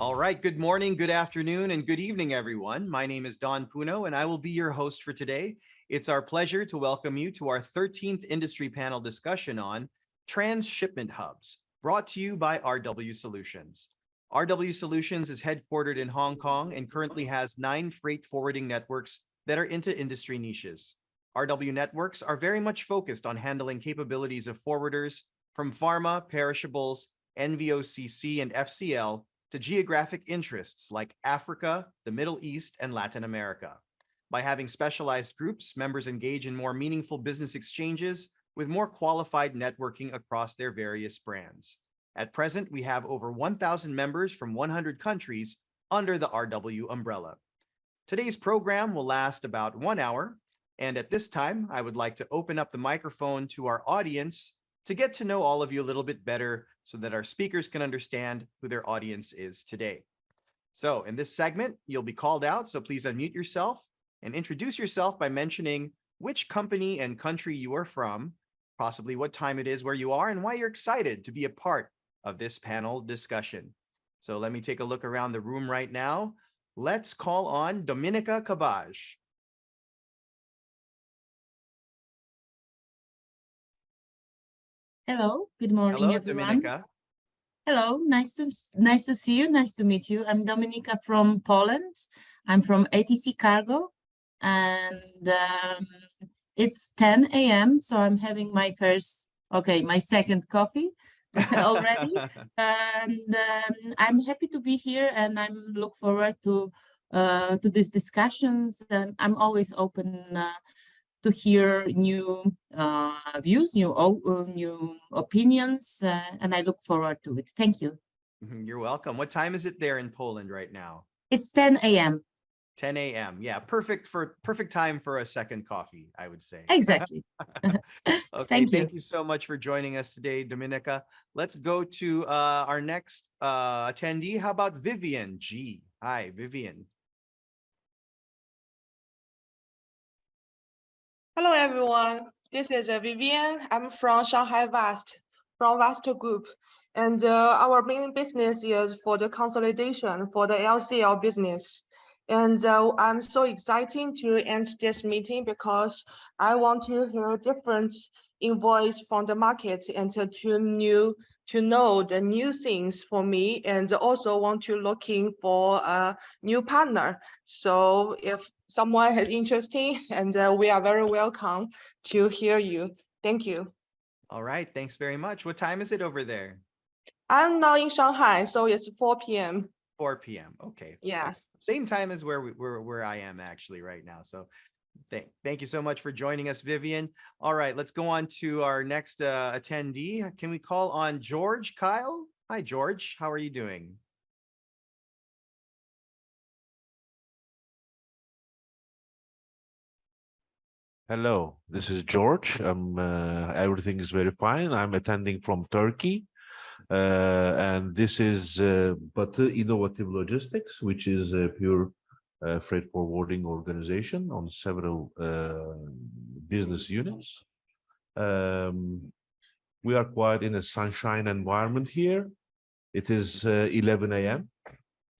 All right. Good morning, good afternoon, and good evening, everyone. My name is Don Puno, and I will be your host for today. It's our pleasure to welcome you to our 13th industry panel discussion on transshipment hubs, brought to you by RW Solutions. RW Solutions is headquartered in Hong Kong and currently has 9 freight forwarding networks that are into industry niches. RW networks are very much focused on handling capabilities of forwarders from pharma, perishables, NVOCC, and FCL to geographic interests like Africa, the Middle East, and Latin America. By having specialized groups, members engage in more meaningful business exchanges with more qualified networking across their various brands. At present, we have over 1,000 members from 100 countries under the RW umbrella. Today's program will last about 1 hour, and at this time, I would like to open up the microphone to our audience to get to know all of you a little bit better so that our speakers can understand who their audience is today. So in this segment, you'll be called out, so please unmute yourself and introduce yourself by mentioning which company and country you are from, possibly what time it is where you are, and why you're excited to be a part of this panel discussion. So let me take a look around the room right now. Let's call on Dominica Cabaj. Hello, good morning, Hello, everyone. Dominica. Hello, nice to see you. Nice to meet you. I'm Dominika from Poland. I'm from ATC Cargo, and it's 10 a.m. So I'm having my second coffee already, and I'm happy to be here, and I'm look forward to these discussions. And I'm always open to hear new views, new opinions, and I look forward to it. Thank you. You're welcome. What time is it there in Poland right now? It's 10 a.m. 10 a.m. Yeah, perfect time for a second coffee, I would say. Exactly. Okay, Thank you. thank you so much for joining us today, Dominica. Let's go to our next attendee. How about Vivian G? Hi, Vivian. Hello, everyone. This is Vivian. I'm from Shanghai Vast, from Vast Group. And our main business is for the consolidation for the LCL business. And I'm so excited to end this meeting because I want to hear different invoice from the market and to know the new things for me, and also want to looking for a new partner. So if someone is interested, and we are very welcome to hear you. Thank you. All right, thanks very much. What time is it over there? I'm now in Shanghai, so it's 4 p.m. 4 p.m. Okay. Yeah. That's same time as where I am actually right now. So thank you so much for joining us, Vivian. All right, let's go on to our next attendee. Can we call on George Kyle? Hi, George. How are you doing? Hello, this is George. Everything is very fine. I'm attending from Turkey. And this is Batı Innovative Logistics, which is a pure freight forwarding organization on several business units. We are quite in a sunshine environment here. It is 11 a.m.,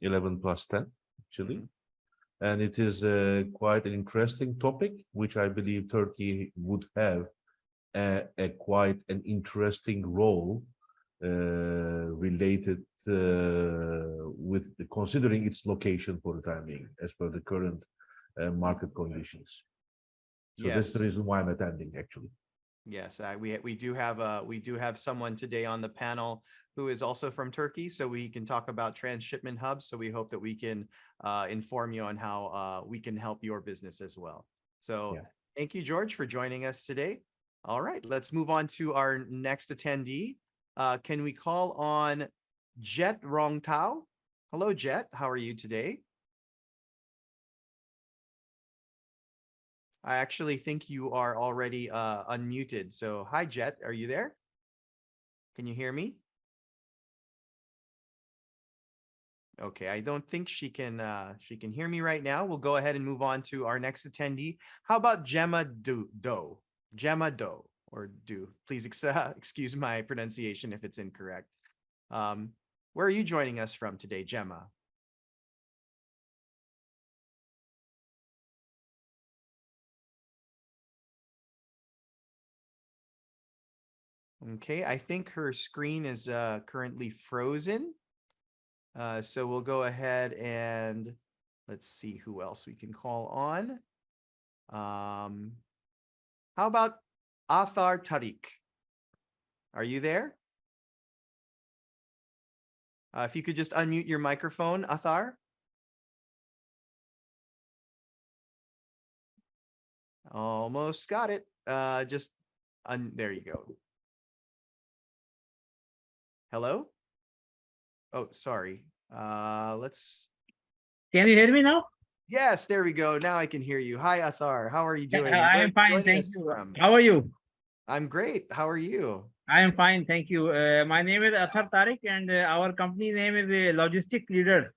11 plus 10, actually. And it is quite an interesting topic, which I believe Turkey would have a quite an interesting role related with considering its location for the time being, as per the current market conditions. So Yes. That's the reason why I'm attending, actually. Yes, we do have someone today on the panel who is also from Turkey, so we can talk about transshipment hubs. So we hope that we can inform you on how we can help your business as well. So yeah. Thank you, George, for joining us today. All right, let's move on to our next attendee. Can we call on Jet Rong Tao? Hello, Jet. How are you today? I actually think you are already unmuted. So hi, Jet. Are you there? Can you hear me? Okay, I don't think she can hear me right now. We'll go ahead and move on to our next attendee. How about Gemma Do? Gemma Do or Do. Please excuse my pronunciation if it's incorrect. Where are you joining us from today, Gemma? Okay, I think her screen is currently frozen. So we'll go ahead and let's see who else we can call on. How about Athar Tariq? Are you there? If you could just unmute your microphone, Athar. Almost got it. There you go. Hello? Oh, sorry. Let's. Can you hear me now? Yes, there we go. Now I can hear you. Hi, Athar. How are you doing? And I where am are you fine, joining thank us you. from? How are you? I'm great. How are you? I am fine, thank you. My name is Athar Tariq, and our company name is Logistic Leaders.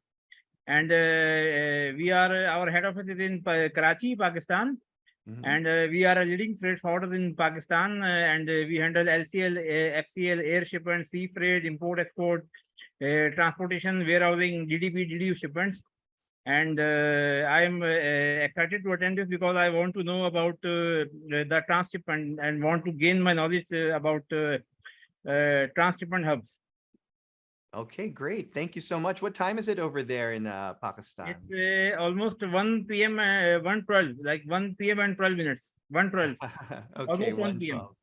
And we are our head office is in Karachi, Pakistan. Mhm. And we are a leading freight forwarder in Pakistan, and we handle LCL, FCL, air shipment, sea freight, import, export, transportation, warehousing, DDP, DDU shipments. And I am excited to attend this because I want to know about the transshipment and want to gain my knowledge about transshipment hubs. Okay, great. Thank you so much. What time is it over there in Pakistan? It's almost 1 p.m. 1:12, like 1 p.m. and 12 minutes. 1:12. Okay, Almost 1 p.m. 1:12.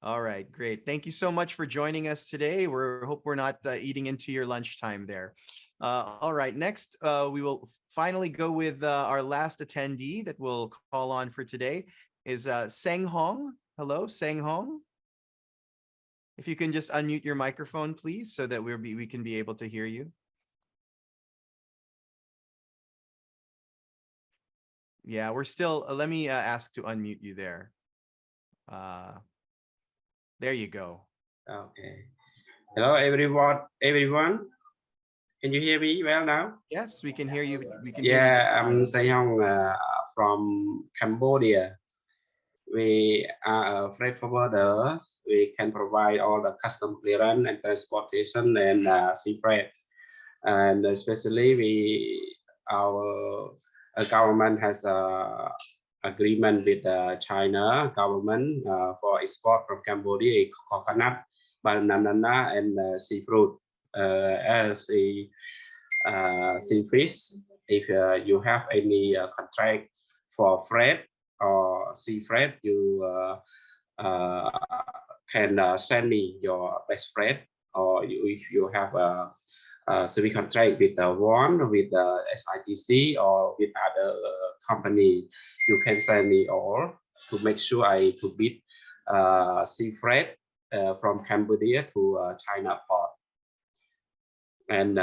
All right, great. Thank you so much for joining us today. Hope we're not eating into your lunchtime there. All right, next we will finally go with our last attendee that we'll call on for today is Seng Hong. Hello, Seng Hong. If you can just unmute your microphone, please, so that we can be able to hear you. Yeah, we're still. Let me ask to unmute you there. There you go. Okay. Hello, everyone. Can you hear me well now? Yes, we can hear you. We can hear you. Yeah, just I'm fine. Sayong from Cambodia. We are a freight forwarder. We can provide all the custom clearance and transportation and sea freight. And especially our government has a agreement with the China government for export from Cambodia, coconut, banana, and seafood as a sea fish. If you have any contract for freight or sea freight, you can send me your best freight, or if you have a service contract with one, with SITC, or with other company, you can send me all to make sure to bid sea freight from Cambodia to China port. And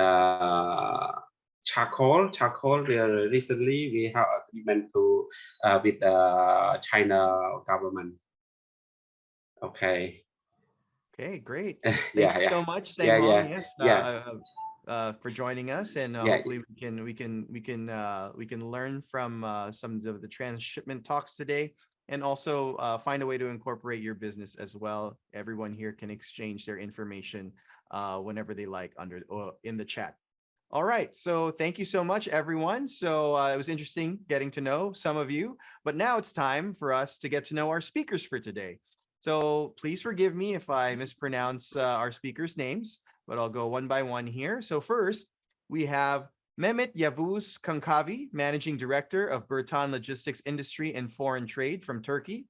charcoal. Recently we have agreement to with China government. Okay. Okay, great. Yeah, Thank you so much, Sang yeah, Hong. yeah, Yes, yeah. for joining us, and Yeah. hopefully we can learn from some of the transshipment talks today, and also find a way to incorporate your business as well. Everyone here can exchange their information whenever they like in the chat. All right, so thank you so much, everyone. So it was interesting getting to know some of you, but now it's time for us to get to know our speakers for today. So please forgive me if I mispronounce our speakers' names, but I'll go one by one here. So first, we have Mehmet Yavuz Kankavi, Managing Director of Bertan Logistics Industry and Foreign Trade from Turkey.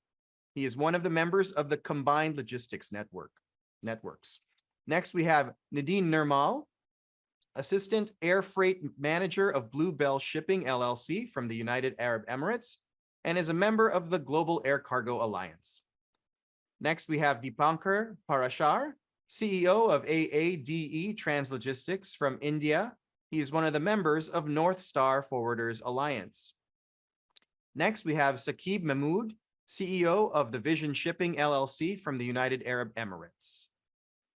He is one of the members of the Combined Logistics Networks. Next, we have Nadine Nirmal, Assistant Air Freight Manager of Blue Bell Shipping LLC from the United Arab Emirates, and is a member of the Global Air Cargo Alliance. Next, we have Deepankar Parashar, CEO of AADE Translogistics from India. He is one of the members of North Star Forwarders Alliance. Next, we have Saqib Mahmood, CEO of the Vision Shipping LLC from the United Arab Emirates.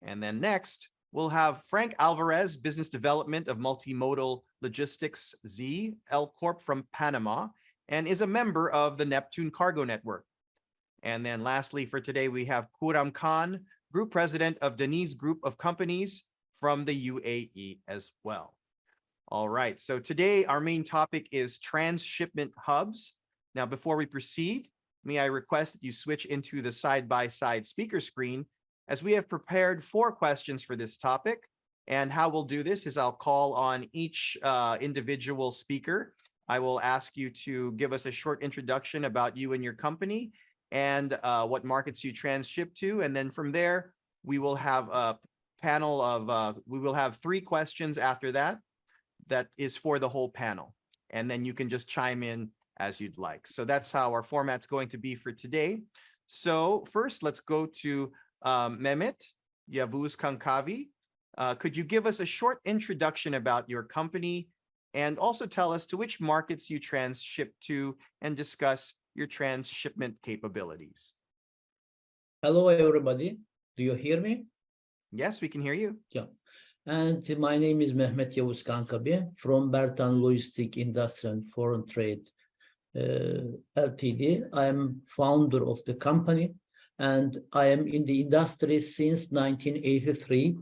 And then next, we'll have Frank Alvarez, Business Development of Multimodal Logistics Z L Corp from Panama, and is a member of the Neptune Cargo Network. And then lastly for today, we have Kuram Khan, Group President of Denise Group of Companies from the UAE as well. All right, so today our main topic is transshipment hubs. Now, before we proceed, may I request that you switch into the side-by-side speaker screen, as we have prepared 4 questions for this topic. And how we'll do this is I'll call on each individual speaker. I will ask you to give us a short introduction about you and your company and what markets you transship to. And then from there, we will have a panel of, we will have 3 questions after that. That is for the whole panel. And then you can just chime in as you'd like. So that's how our format's going to be for today. So first, let's go to Mehmet Yavuz Kankavi. Could you give us a short introduction about your company and also tell us to which markets you transship to and discuss your transshipment capabilities? Hello, everybody. Do you hear me? Yes, we can hear you. Yeah. And my name is Mehmet Yavuz Kankabi from Bertan Logistic Industry and Foreign Trade Ltd. I am founder of the company and I am in the industry since 1983.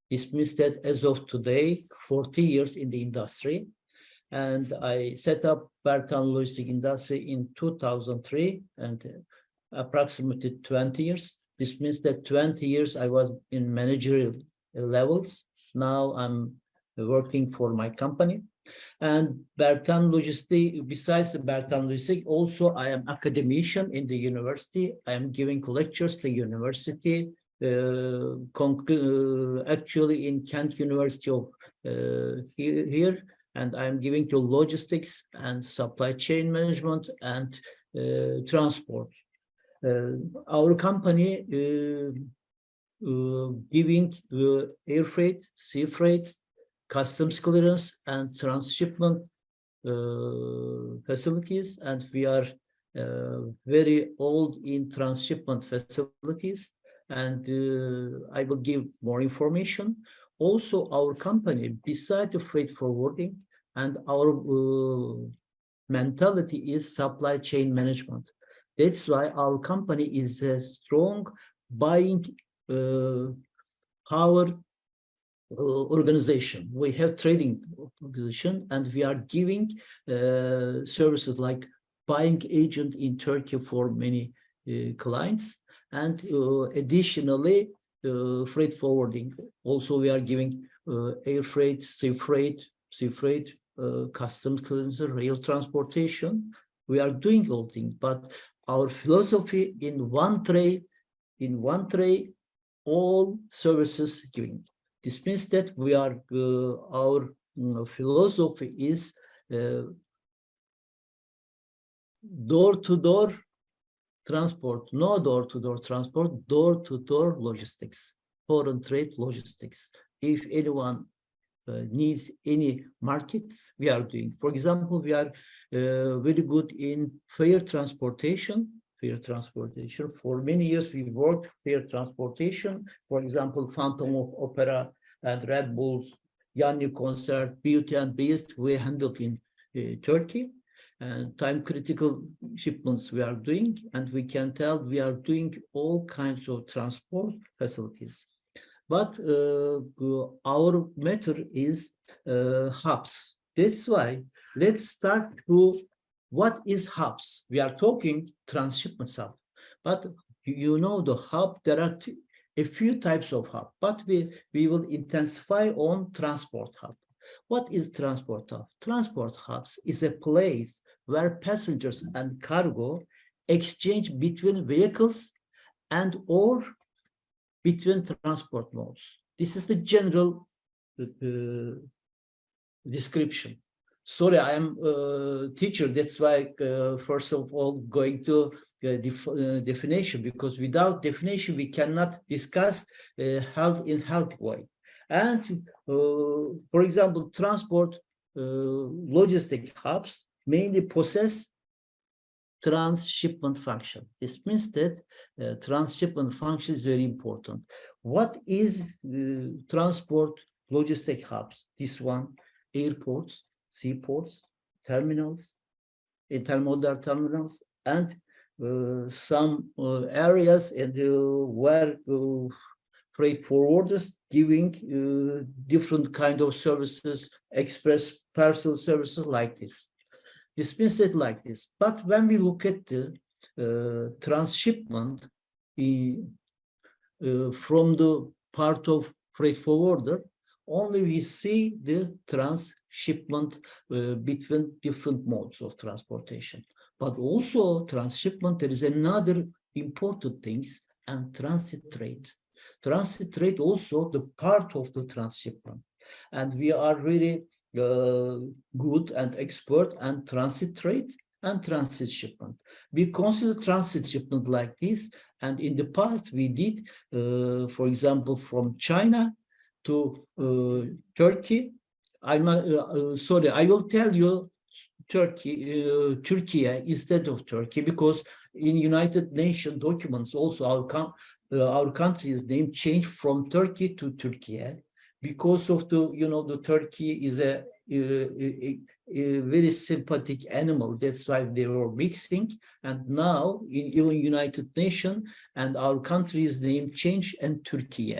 This means that as of today, 40 years in the industry. And I set up Bertan Logistic Industry in 2003 and approximately 20 years. This means that 20 years I was in managerial levels. Now I'm working for my company. And Bertan Logistic, besides the Bertan Logistic, also I am academician in the university. I am giving lectures to university, actually in Kent University of here, and I'm giving to logistics and supply chain management and transport. Our company giving air freight, sea freight, customs clearance, and transshipment facilities, and we are very old in transshipment facilities, and I will give more information. Also, our company, besides the freight forwarding, and our mentality is supply chain management. That's why our company is a strong buying power organization. We have trading organization, and we are giving services like buying agent in Turkey for many clients, and additionally freight forwarding. Also, we are giving air freight, sea freight, customs clearance, rail transportation. We are doing all things, but our philosophy in one tray, all services giving. This means that we are our philosophy is door-to-door transport, no door-to-door transport, door-to-door logistics, foreign trade logistics. If anyone needs any markets, we are doing. For example, we are very good in fair transportation. For many years, we worked fair transportation. For example, Phantom of Opera and Red Bull's Yanni concert, Beauty and Beast, we handled in Turkey. And time critical shipments we are doing, and we can tell we are doing all kinds of transport facilities. But our matter is hubs. That's why let's start to what is hubs. We are talking transshipment hub, but you know the hub, there are a few types of hub, but we will intensify on transport hub. What is transport hub? Transport hubs is a place where passengers and cargo exchange between vehicles and or between transport modes. This is the general description. Sorry, I am a teacher. That's why, first of all, going to definition, because without definition, we cannot discuss health in healthy way. And for example, transport logistic hubs mainly possess transshipment function. This means that transshipment function is very important. What is transport logistic hubs? This one, airports, seaports, terminals, intermodal terminals, and some areas and where freight forwarders giving different kind of services, express parcel services like this. This means it like this. But when we look at the transshipment from the part of freight forwarder, only we see the transshipment between different modes of transportation. But also transshipment, there is another important things, and transit trade. Transit trade also the part of the transshipment. And we are really good and expert and transit trade and transit shipment. We consider transit shipment like this, and in the past we did, for example, from China to Turkey. I'm sorry, I will tell you Turkey instead of Turkey, because in United Nations documents also our country's name changed from Turkey to Turkey because of the, the Turkey is a very sympathetic animal. That's why they were mixing. And now in even United Nations and our country's name changed and Turkey.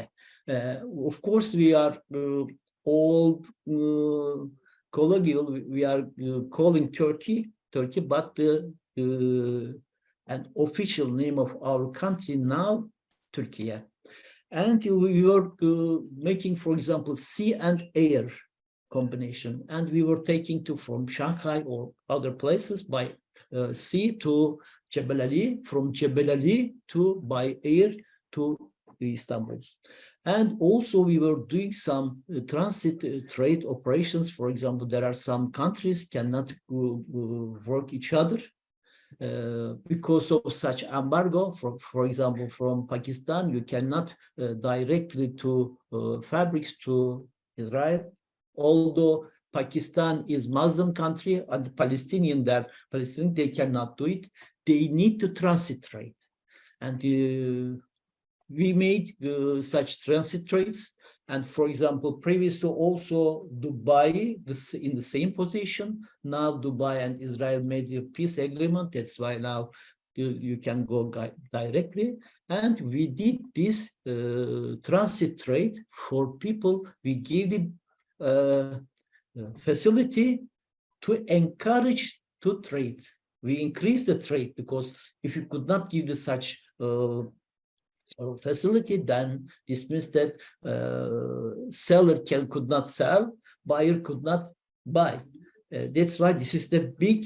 Of course, we are old colloquial. We are calling Turkey, but the an official name of our country now, Turkey. And we were making, for example, sea and air combination, and we were taking from Shanghai or other places by sea to Jebel Ali, from Jebel Ali to by air to Istanbul. And also we were doing some transit trade operations. For example, there are some countries cannot work each other because of such embargo. For example, from Pakistan, you cannot directly to fabrics to Israel, although Pakistan is Muslim country and Palestinian, they cannot do it. They need to transit trade. And we made such transit trades. And for example, previously also Dubai in the same position. Now Dubai and Israel made a peace agreement. That's why now you can go directly. And we did this transit trade for people. We gave them facility to encourage to trade. We increased the trade because if you could not give such facility, then this means that seller could not sell, buyer could not buy. That's why this is the big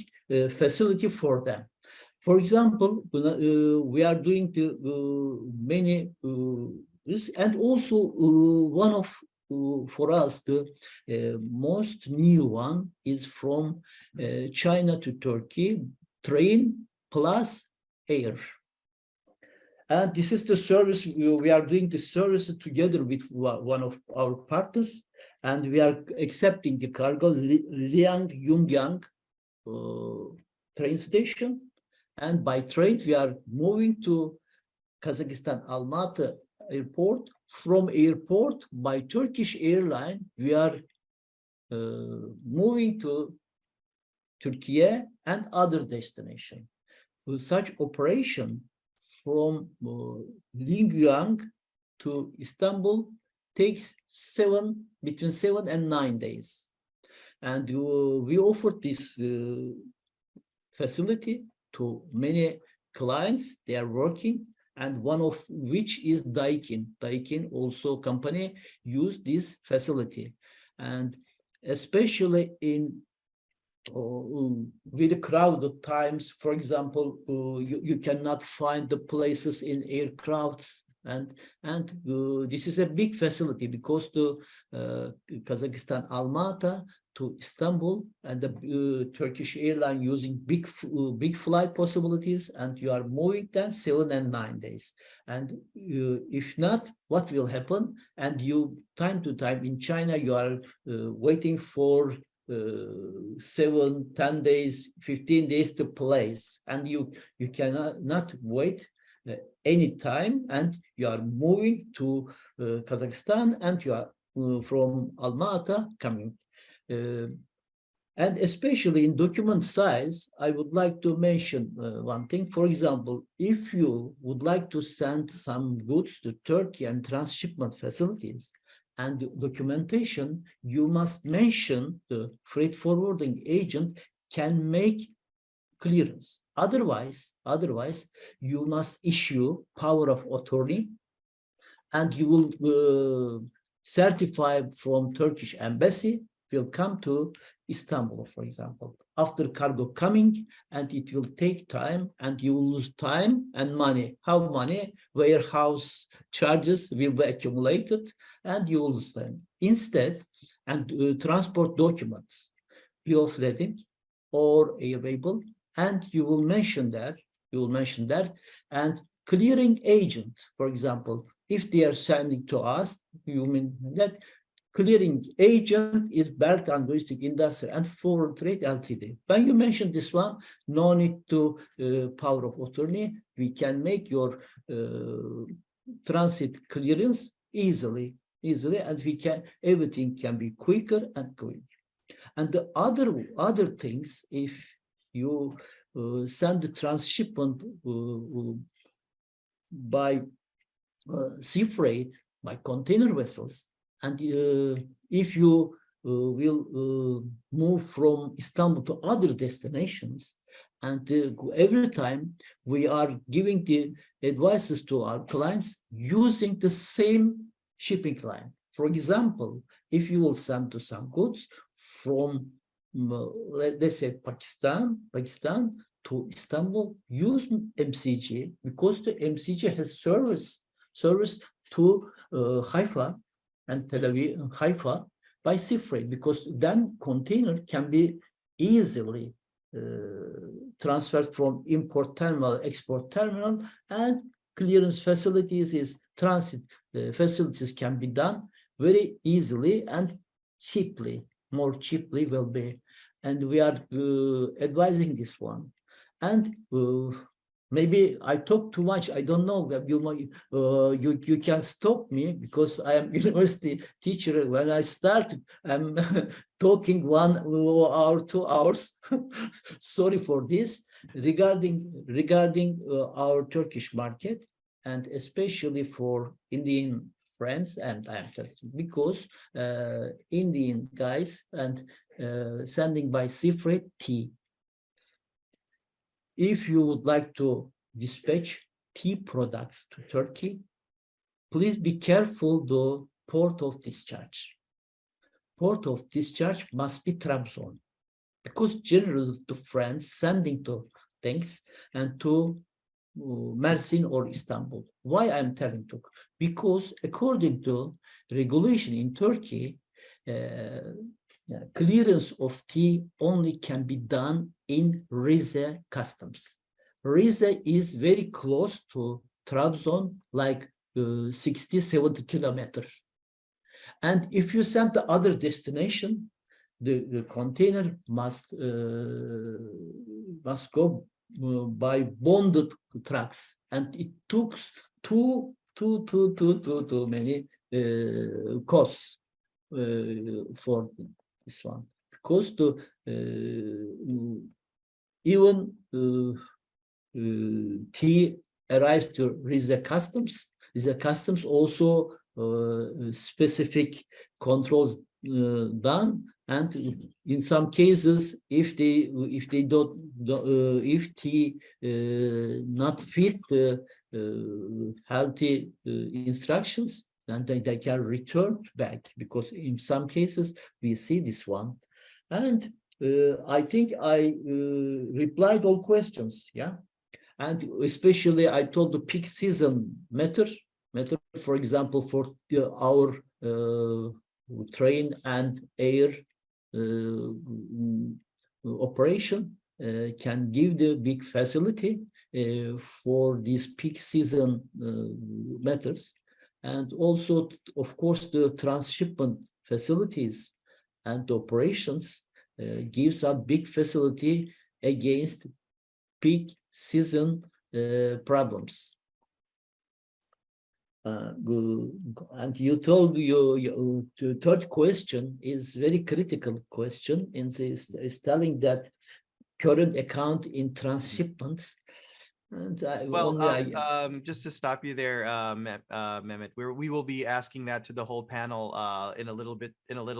facility for them. For example, we are doing many this, and also one of for us the most new one is from China to Turkey, train plus air. And this is the service. We are doing the service together with one of our partners, and we are accepting the cargo Liang Yungyang train station. And by train, we are moving to Kazakhstan Almaty airport. From airport by Turkish airline, we are moving to Turkey and other destination. With such operation from Lingyang to Istanbul takes between 7 and 9 days. And we offered this facility to many clients. They are working, and one of which is Daikin. Daikin also company used this facility. And especially in very crowded times, for example, you cannot find the places in aircrafts, and this is a big facility because the Kazakhstan Almaty to Istanbul and the Turkish airline using big flight possibilities, and you are moving then 7 and 9 days. And if not, what will happen? And you time to time in China, you are waiting for 7, 10 days, 15 days to place, and you cannot not wait any time, and you are moving to Kazakhstan, and you are from Almaty coming. And especially in document size, I would like to mention one thing. For example, if you would like to send some goods to Turkey and transshipment facilities and documentation, you must mention the freight forwarding agent can make clearance. Otherwise, you must issue power of attorney, and you will certify from Turkish embassy will come to Istanbul, for example, after cargo coming, and it will take time, and you will lose time and money. How money? Warehouse charges will be accumulated, and you will lose them. Instead, and transport documents, bill of lading or air label, and you will mention that, and clearing agent, for example, if they are sending to us, you mean that clearing agent is Belt and Logistic Industry and Foreign Trade Ltd. When you mention this one, no need to power of attorney. We can make your transit clearance easily, and everything can be quicker and clean. And the other things, if you send the transshipment by sea freight, by container vessels, and if you will move from Istanbul to other destinations, and every time we are giving the advices to our clients using the same shipping line. For example, if you will send to some goods from, let's say, Pakistan to Istanbul, use MCG, because the MCG has service to Haifa and Tel Aviv and Haifa by sea freight, because then container can be easily transferred from import terminal, export terminal, and clearance facilities is transit facilities can be done very easily and cheaply, more cheaply will be. And we are advising this one. And maybe I talk too much. I don't know. You can stop me, because I am university teacher. When I start, I'm talking 1 hour, 2 hours. Sorry for this. Regarding our Turkish market, and especially for Indian friends, and I am telling, because Indian guys and sending by sea freight tea. If you would like to dispatch tea products to Turkey, please be careful the port of discharge. Port of discharge must be Trabzon, because generally the friends sending to things and to Mersin or Istanbul. Why I'm telling to? Because according to regulation in Turkey, clearance of tea only can be done in Rize customs. Rize is very close to Trabzon, like 60-70 kilometers. And if you send the other destination, the container must go by bonded trucks, and it took too many costs for this one, because to even tea arrives to Rize customs. Rize customs also specific controls done, and in some cases, if tea not fit healthy instructions, then they can return back, because in some cases we see this one. And I think I replied all questions, yeah. And especially I told the peak season matter, for example, for our train and air operation can give the big facility for these peak season matters. And also, of course, the transshipment facilities and operations gives a big facility against peak season problems. Good. And you told the third question is very critical question, and is telling that current account in transshipment. And Well, just to stop you there, Mehmet, we will be asking that to the whole panel in a little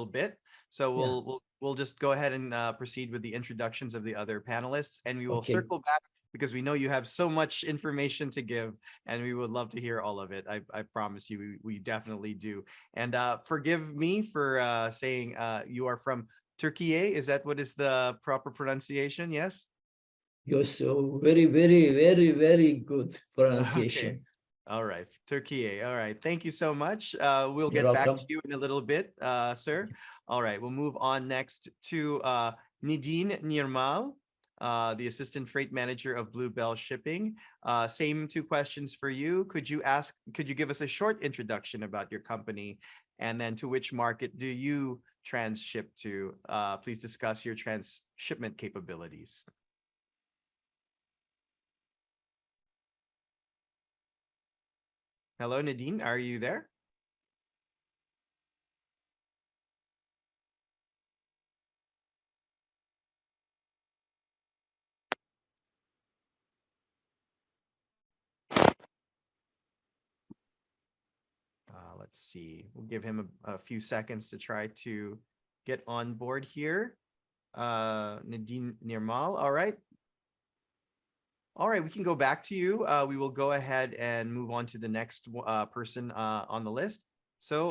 bit. So we'll just go ahead and proceed with the introductions of the other panelists, and we will Okay. circle back because we know you have so much information to give, and we would love to hear all of it. I promise you, we definitely do. And forgive me for saying you are from Turkey. Is that what is the proper pronunciation? Yes. You're so very, very, very, very good pronunciation. Okay. All right. Turkey. All right. Thank you so much. We'll You're get back to welcome. you in a little bit, sir. All right. We'll move on next to Nidine Nirmal, the Assistant Freight Manager of Bluebell Shipping. Same two questions for you. Could you give us a short introduction about your company, and then to which market do you transship to? Please discuss your transshipment capabilities. Hello, Nadine, are you there? Let's see. We'll give him a few seconds to try to get on board here. Nadine Nirmal, all right. All right, we can go back to you. We will go ahead and move on to the next person on the list. So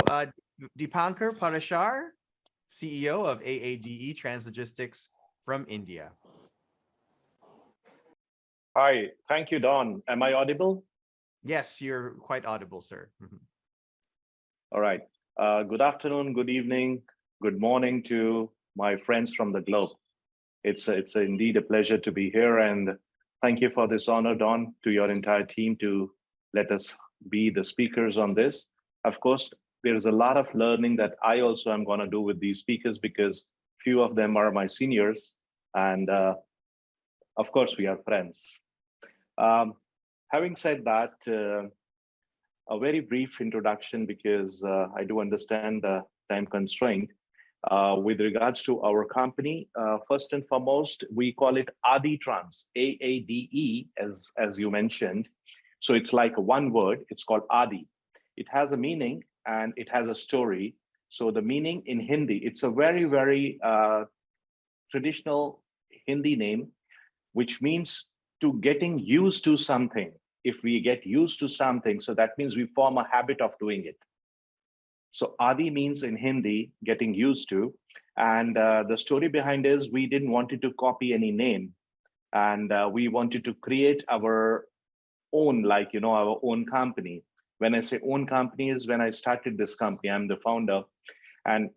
Dipankar Parashar, CEO of AADE Translogistics from India. Hi, thank you, Don. Am I audible? Yes, you're quite audible, sir. All right. Good afternoon, good evening, good morning to my friends from the globe. It's indeed a pleasure to be here, and thank you for this honor, Don, to your entire team to let us be the speakers on this. Of course, there's a lot of learning that I also am going to do with these speakers because few of them are my seniors, and of course, we are friends. Having said that, a very brief introduction because I do understand the time constraint. With regards to our company, first and foremost, we call it Adi Trans, AADE, as you mentioned. So it's like one word, it's called Adi. It has a meaning and it has a story. So the meaning in Hindi, it's a very, very traditional Hindi name, which means to getting used to something. If we get used to something, so that means we form a habit of doing it. So Adi means in Hindi, getting used to. And the story behind is we didn't want to copy any name. And we wanted to create our own, like, our own company. When I say own company is when I started this company, I'm the founder. And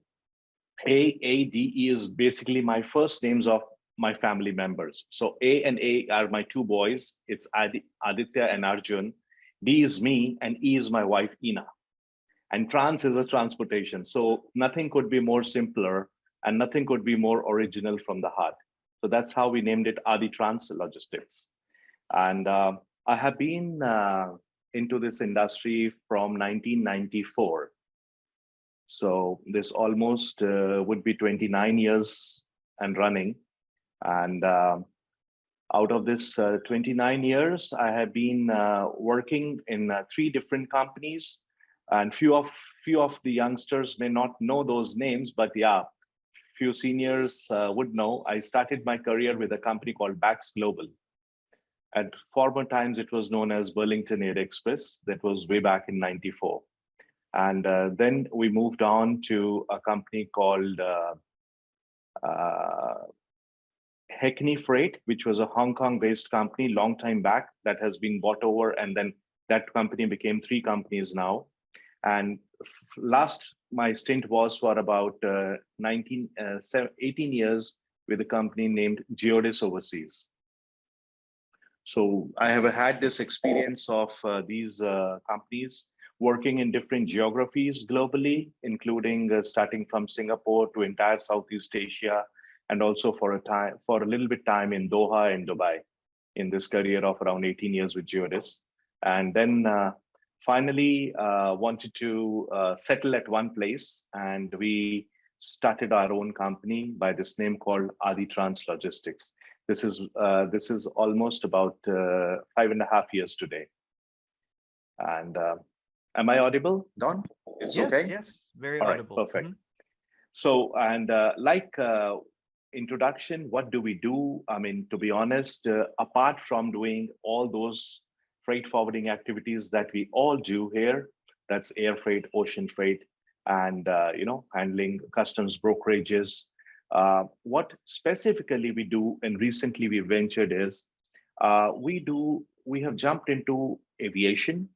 AADE is basically my first names of my family members. So A and A are my two boys. It's Aditya and Arjun. D is me, and E is my wife, Ina. And trans is a transportation. So nothing could be more simpler and nothing could be more original from the heart. So that's how we named it Adi Trans Logistics. And I have been into this industry from 1994. So this almost would be 29 years and running. And out of this 29 years, I have been working in 3 different companies. And few of the youngsters may not know those names, but yeah, few seniors would know. I started my career with a company called Bax Global. At former times, it was known as Burlington Air Express. That was way back in '94. And then we moved on to a company called Hackney Freight, which was a Hong Kong-based company long time back that has been bought over, and then that company became 3 companies now. And last, my stint was for about 18 years with a company named Geodis Overseas. So I have had this experience of these companies working in different geographies globally, including starting from Singapore to entire Southeast Asia, and also for a little bit time in Doha and Dubai in this career of around 18 years with Geodis. And then finally wanted to settle at one place, and we started our own company by this name called Adi Trans Logistics. This is almost about 5.5 years today. And am I audible, Don? It's Yes, okay. yes, very All right, audible. perfect. Mhm. So, and introduction, what do we do? I mean, to be honest, apart from doing all those freight forwarding activities that we all do here, that's air freight, ocean freight, and handling customs brokerages. What specifically we do, and recently we ventured is we have jumped into aviation.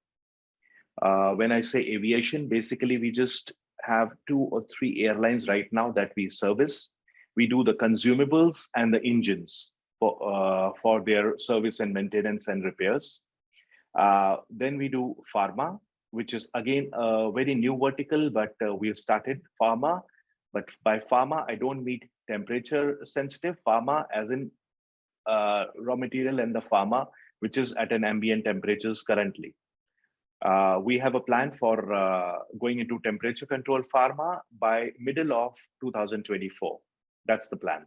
When I say aviation, basically we just have 2 or 3 airlines right now that we service. We do the consumables and the engines for their service and maintenance and repairs. Then we do pharma, which is again a very new vertical, but we've started pharma. But by pharma, I don't mean temperature sensitive pharma, as in raw material and the pharma, which is at an ambient temperatures currently. We have a plan for going into temperature control pharma by middle of 2024. That's the plan.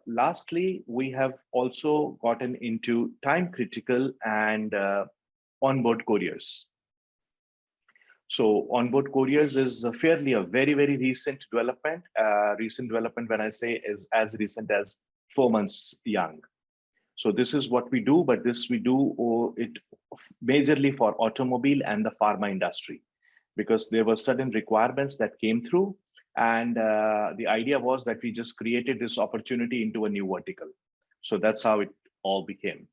Lastly, we have also gotten into time critical and onboard couriers. So onboard couriers is fairly a very, very recent development. Recent development, when I say, is as recent as 4 months young. So this is what we do, but this we do it majorly for automobile and the pharma industry, because there were certain requirements that came through. And the idea was that we just created this opportunity into a new vertical. So that's how it all became.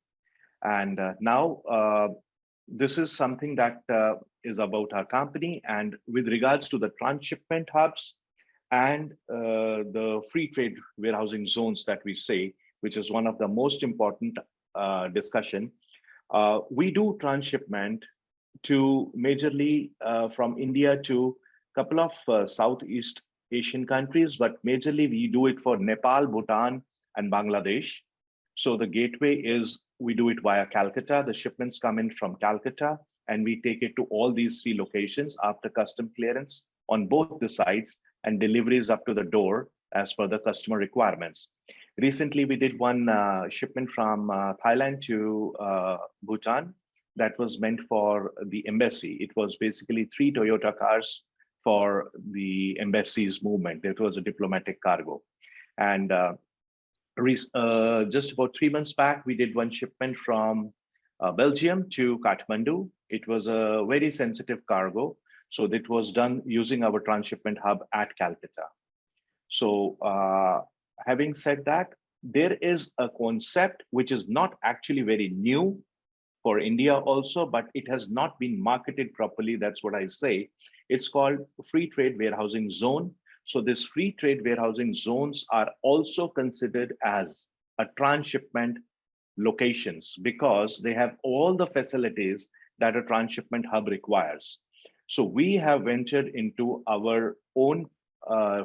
And now this is something that is about our company. And with regards to the transshipment hubs and the free trade warehousing zones that we say, which is one of the most important discussion, we do transshipment to majorly from India to a couple of Southeast Asian countries, but majorly we do it for Nepal, Bhutan, and Bangladesh. So the gateway is we do it via Calcutta. The shipments come in from Calcutta, and we take it to all these 3 locations after custom clearance on both the sides, and deliveries up to the door as per the customer requirements. Recently, we did one shipment from Thailand to Bhutan that was meant for the embassy. It was basically 3 Toyota cars for the embassy's movement. It was a diplomatic cargo. And just about 3 months back, we did one shipment from Belgium to Kathmandu. It was a very sensitive cargo. So that was done using our transshipment hub at Calcutta. So having said that, there is a concept which is not actually very new for India also, but it has not been marketed properly. That's what I say. It's called free trade warehousing zone. So this free trade warehousing zones are also considered as a transshipment locations because they have all the facilities that a transshipment hub requires. So we have ventured into our own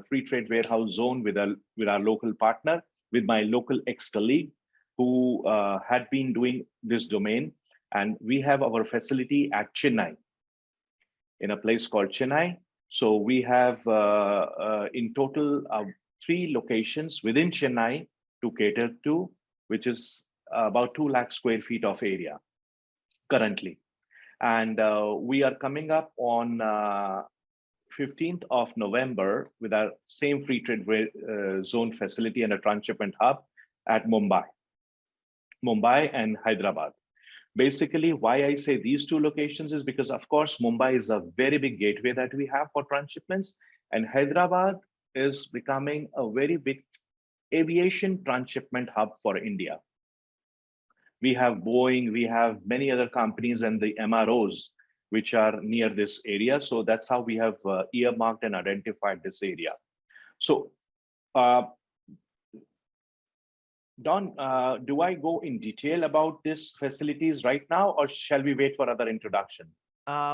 free trade warehouse zone with our local partner, with my local ex-colleague who had been doing this domain. And we have our facility at Chennai, in a place called Chennai. So we have in total 3 locations within Chennai to cater to, which is about 2 lakh square feet of area currently. And we are coming up on 15th of November with our same free trade zone facility and a transshipment hub at Mumbai and Hyderabad. Basically, why I say these 2 locations is because, of course, Mumbai is a very big gateway that we have for transshipments, and Hyderabad is becoming a very big aviation transshipment hub for India. We have Boeing, we have many other companies and the MROs which are near this area. So that's how we have earmarked and identified this area. So Don, do I go in detail about these facilities right now, or shall we wait for other introduction?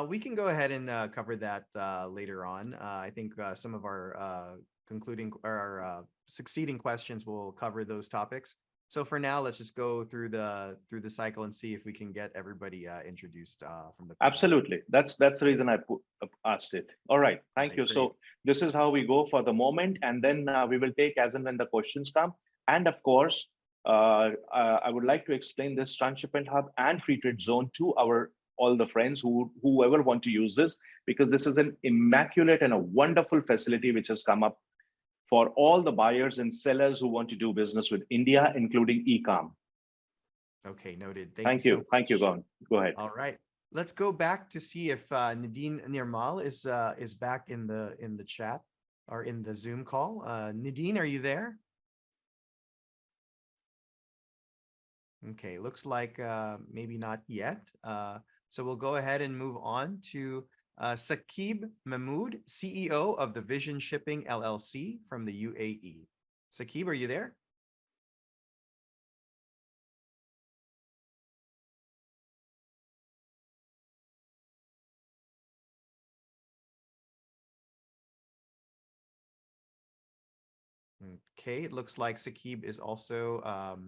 We can go ahead and cover that later on. I think some of our succeeding questions will cover those topics. So for now, let's just go through the cycle and see if we can get everybody introduced from the panel. Absolutely. That's the reason I asked it. All right. Thank Okay, you. great. So this is how we go for the moment, and then we will take as and when the questions come. And of course, I would like to explain this Transshipment Hub and Free Trade Zone to all the friends whoever want to use this, because this is an immaculate and a wonderful facility which has come up for all the buyers and sellers who want to do business with India, including e-com. Okay, noted. Thank you. you. So Thank you, much. Go ahead. All right. Let's go back to see if Nadine Nirmal is back in the chat or in the Zoom call. Nadine, are you there? Okay, looks like maybe not yet. So we'll go ahead and move on to Saqib Mahmood, CEO of the Vision Shipping LLC from the UAE. Saqib, are you there? Okay, it looks like Saqib is also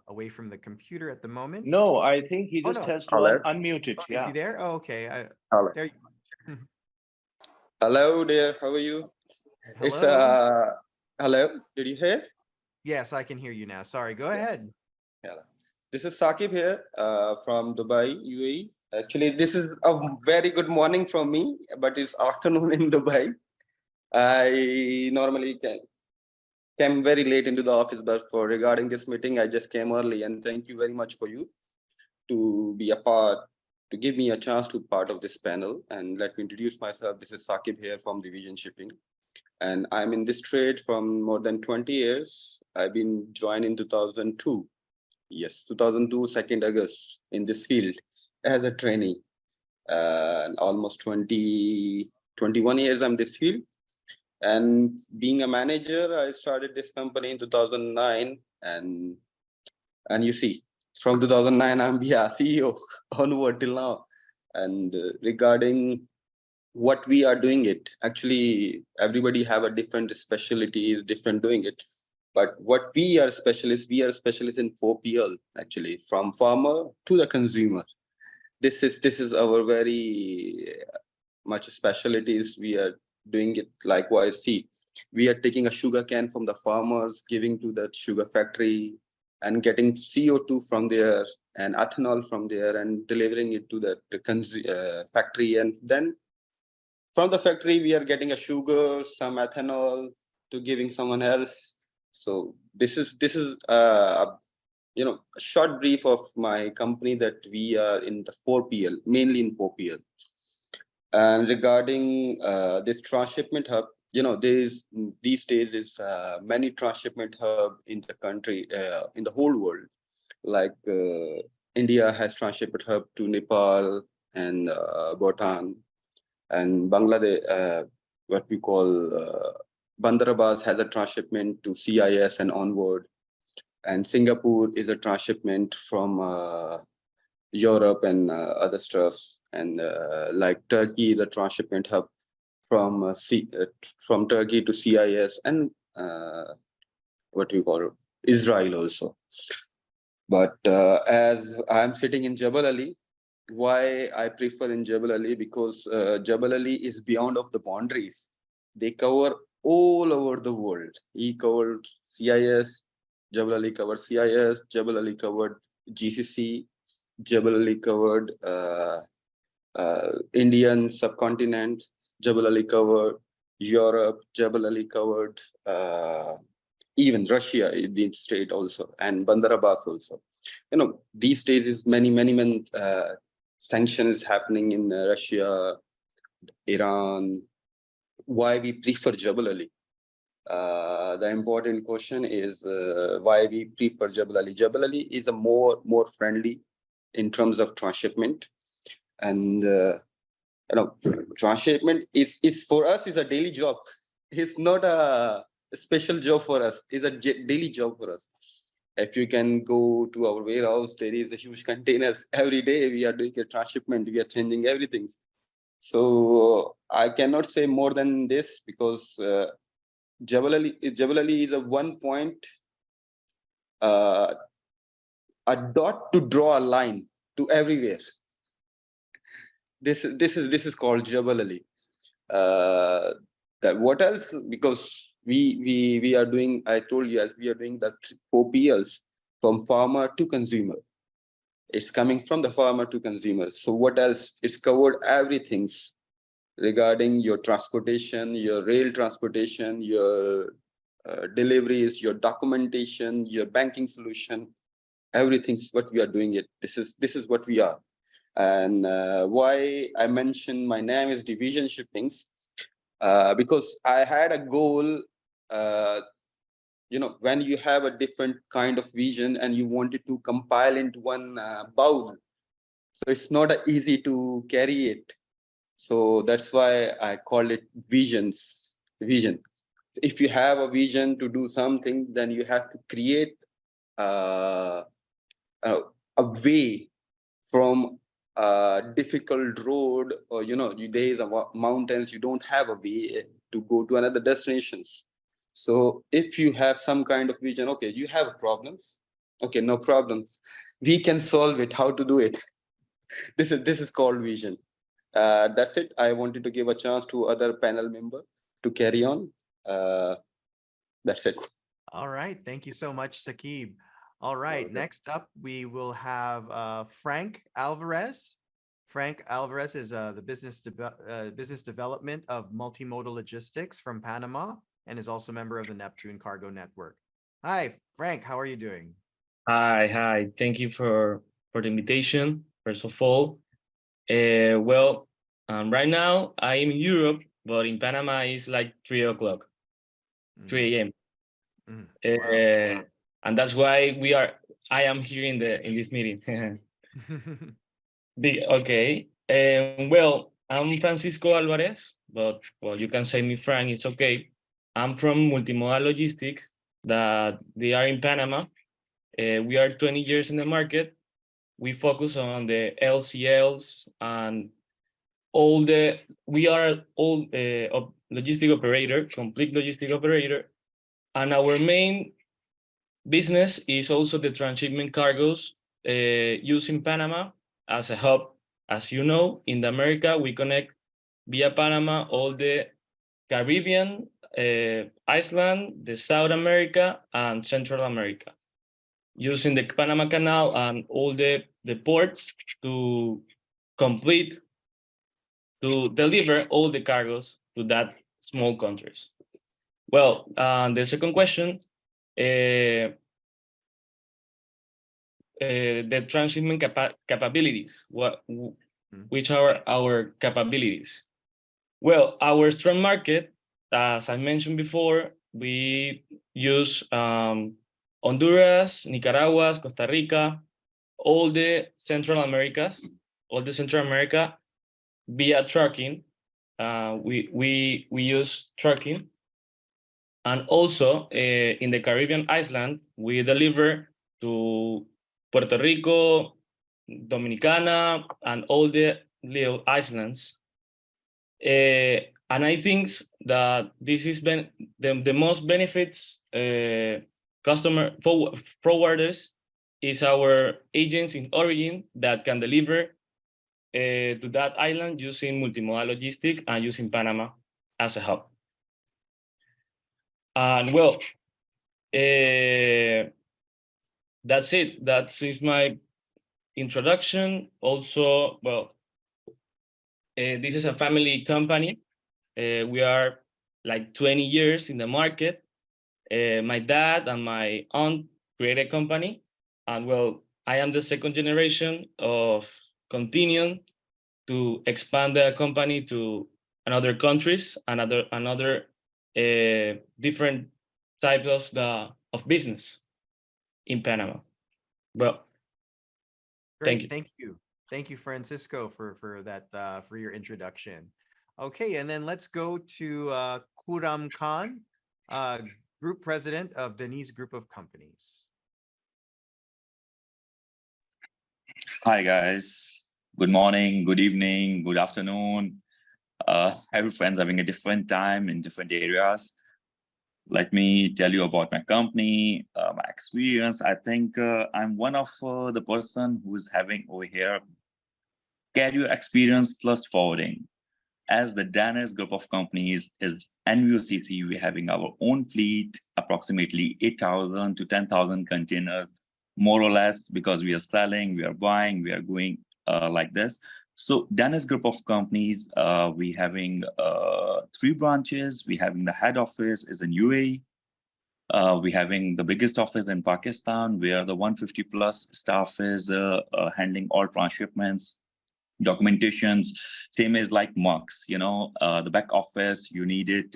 away from the computer at the moment. No, I think he just no. has to Hello? unmute it. Is Yeah. he there? Oh, okay. Hello. There you Hello there. How are you? It's Hello. hello. Did you hear? Yes, I can hear you now. Sorry, go ahead. Hello. This is Saqib here from Dubai, UAE. Actually, this is a very good morning from me, but it's afternoon in Dubai. I normally came very late into the office, but for regarding this meeting, I just came early. And thank you very much for you to be a part, to give me a chance to part of this panel. And let me introduce myself. This is Saqib here from Division Shipping. And I'm in this trade from more than 20 years. I've been joined in 2002. Yes, 2002, 2nd August in this field as a trainee. Almost 21 years I'm in this field. And being a manager, I started this company in 2009. And you see, from 2009, I'm CEO onward till now. And regarding what we are doing it, actually everybody have a different specialty, different doing it, but what we are specialists in 4PL, actually, from farmer to the consumer. This is our very much specialties. We are doing it likewise. See, we are taking a sugar can from the farmers, giving to that sugar factory and getting CO2 from there and ethanol from there and delivering it to the factory, and then from the factory, we are getting a sugar, some ethanol to giving someone else. So this is a short brief of my company, that we are in the 4PL, mainly in 4PL. And regarding this transshipment hub, these days is many transshipment hub in the country, in the whole world. Like India has transshipment hub to Nepal and Bhutan. And Bangladesh, what we call Bandar Abbas, has a transshipment to CIS and onward. And Singapore is a transshipment from Europe and other stuff. And like Turkey, the transshipment hub from Turkey to CIS, and what we call Israel also. But as I'm sitting in Jebel Ali, why I prefer in Jebel Ali? Because Jebel Ali is beyond of the boundaries. They cover all over the world. He covered CIS, Jebel Ali covered CIS, Jebel Ali covered GCC, Jebel Ali covered Indian subcontinent, Jebel Ali covered Europe, Jebel Ali covered even Russia, the state also, and Bandar Abbas also. These days is many sanctions happening in Russia, Iran. Why we prefer Jebel Ali? The important question is why we prefer Jebel Ali. Jebel Ali is a more friendly in terms of transshipment, and transshipment is for us is a daily job. It's not a special job for us. It's a daily job for us. If you can go to our warehouse, there is a huge containers. Every day we are doing a transshipment. We are changing everything. So I cannot say more than this, because Jebel Ali is a one point a dot to draw a line to everywhere. This is called Jabal Ali. That what else? Because we are doing, I told you, as we are doing the 4PLs from farmer to consumer. It's coming from the farmer to consumer. So what else? It's covered everything regarding your transportation, your rail transportation, your deliveries, your documentation, your banking solution. Everything's what we are doing it. This is what we are. And why I mentioned my name is Division Shippings, because I had a goal. You know, when you have a different kind of vision and you wanted to compile into one bowl, so it's not easy to carry it. So that's why I call it vision. If you have a vision to do something, then you have to create a way from a difficult road, or days of mountains, you don't have a way to go to another destinations. So if you have some kind of vision, okay, you have problems, okay, no problems, we can solve it. How to do it? This is called vision. That's it. I wanted to give a chance to other panel member to carry on. That's it. All right. Thank you so much, Sakib. All right. Okay. Next up, we will have Frank Alvarez. Frank Alvarez is the business development of multimodal logistics from Panama and is also a member of the Neptune Cargo Network. Hi, Frank. How are you doing? Hi. Thank you for the invitation, first of all. Well, right now I'm in Europe, but in Panama it's like 3 o'clock, 3 a.m. Wow. And that's why I am here in this meeting. Okay. Well, I'm Francisco Alvarez, but you can say me Frank, it's okay. I'm from Multimodal Logistics that they are in Panama. We are 20 years in the market. We focus on the LCLs and we are all logistic operator, complete logistic operator. And our main business is also the transshipment cargoes using Panama as a hub. As you know, in the America, we connect via Panama all the Caribbean, Iceland, the South America, and Central America, using the Panama Canal and all the ports to deliver all the cargoes to that small countries. Well, the second question, the transshipment capabilities. Which are our capabilities? Well, our strong market, as I mentioned before, we use Honduras, Nicaragua, Costa Rica, all the Central America via trucking. We use trucking. And also in the Caribbean island, we deliver to Puerto Rico, Dominicana, and all the little islands. And I think that this is the most benefits customer forwarders is our agents in origin that can deliver to that island using multimodal logistics and using Panama as a hub. And well, that's it. That's my introduction. Also, well, this is a family company. We are like 20 years in the market. My dad and my aunt created a company, and well, I am the second generation of continuing to expand the company to another countries, another different types of business in Panama. Well, Great. Thank you, Francisco, for that for your introduction. Okay, and then let's go to Kuram Khan, Group President of Denise Group of Companies. Hi guys. Good morning, good evening, good afternoon. Every friend's having a different time in different areas. Let me tell you about my company, my experience. I think I'm one of the person who is having over here career experience plus forwarding. As the Danish group of companies is NVOCC, we're having our own fleet, approximately 8,000 to 10,000 containers, more or less, because we are selling, we are buying, we are going like this. So Danish group of companies, we having 3 branches. We having the head office is in UAE. We having the biggest office in Pakistan, where the 150 plus staff is handling all transshipments, documentations, same as like marks, the back office, you need it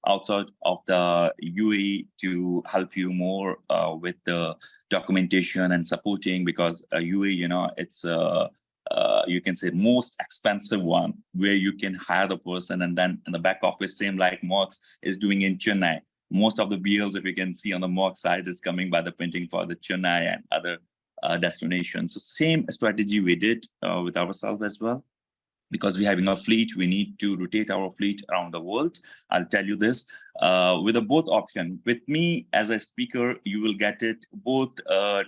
outside of the UAE to help you more with the documentation and supporting, because UAE, it's you can say most expensive one, where you can hire the person, and then in the back office, same like marks is doing in Chennai. Most of the BLs, if you can see on the mark side, is coming by the printing for the Chennai and other destinations. So same strategy we did with ourselves as well. Because we're having a fleet, we need to rotate our fleet around the world. I'll tell you this, with a both option. With me as a speaker, you will get it both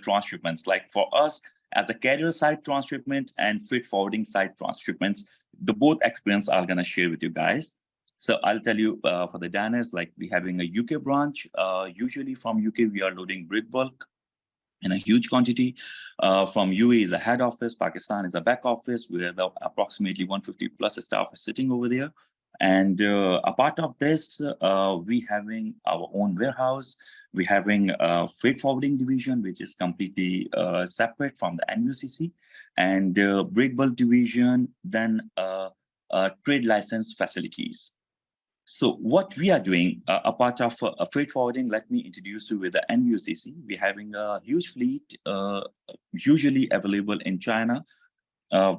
transshipments. Like for us, as a carrier side transshipment and freight forwarding side transshipments, the both experience I'm gonna share with you guys. So I'll tell you for the Danish, like we having a UK branch. Usually from UK, we are loading break bulk in a huge quantity. From UAE is a head office, Pakistan is a back office, where the approximately 150 plus staff is sitting over there. And a part of this, we having our own warehouse. We having a freight forwarding division, which is completely separate from the NUCC, and break bulk division, then trade license facilities. So what we are doing, a part of freight forwarding, let me introduce you with the NUCC. We're having a huge fleet, usually available in China.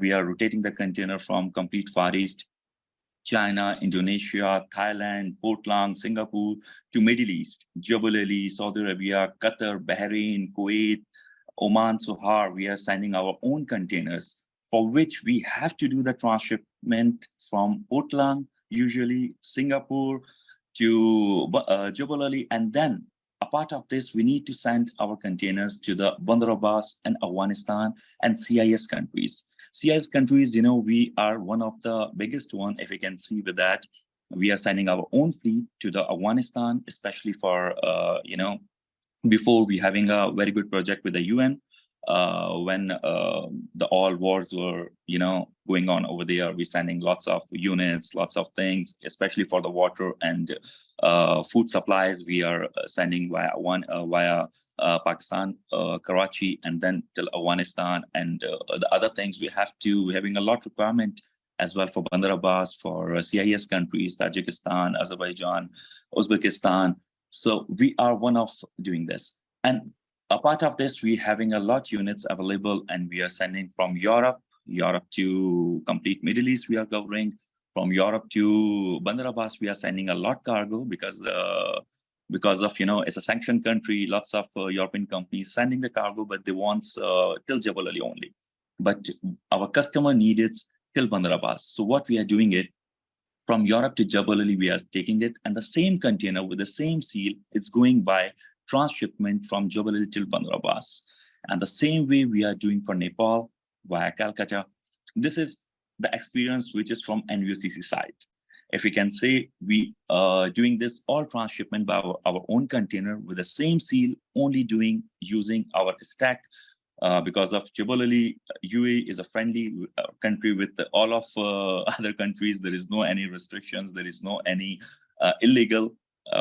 We are rotating the container from complete Far East, China, Indonesia, Thailand, Portland, Singapore, to Middle East, Jebel Ali, Saudi Arabia, Qatar, Bahrain, Kuwait, Oman, Sohar. We are sending our own containers, for which we have to do the transshipment from Portland, usually Singapore, to Jebel Ali. And then a part of this, we need to send our containers to the Bandar Abbas and Afghanistan and CIS countries. CIS countries, we are one of the biggest one. If you can see with that, we are sending our own fleet to the Afghanistan, especially for, before we having a very good project with the UN. When the all wars were, going on over there, we're sending lots of units, lots of things, especially for the water and food supplies. We are sending via Pakistan, Karachi, and then till Afghanistan, and the other things we have to having a lot requirement as well for Bandar Abbas, for CIS countries, Tajikistan, Azerbaijan, Uzbekistan. So we are one of doing this. And a part of this, we're having a lot units available, and we are sending from Europe to complete Middle East. We are covering from Europe to Bandar Abbas. We are sending a lot cargo because of, it's a sanctioned country. Lots of European companies sending the cargo, but they want till Jebel Ali only. But our customer needs it till Bandar Abbas. So what we are doing it, from Europe to Jebel Ali, we are taking it, and the same container with the same seal, it's going by transshipment from Jebel Ali till Bandar Abbas. And the same way we are doing for Nepal via Calcutta. This is the experience which is from NVOCC side. If we can say, we are doing this all transshipment by our own container with the same seal, only using our stack. Because of Jebel Ali, UAE is a friendly country with all of other countries. There is no any restrictions. There is no any illegal,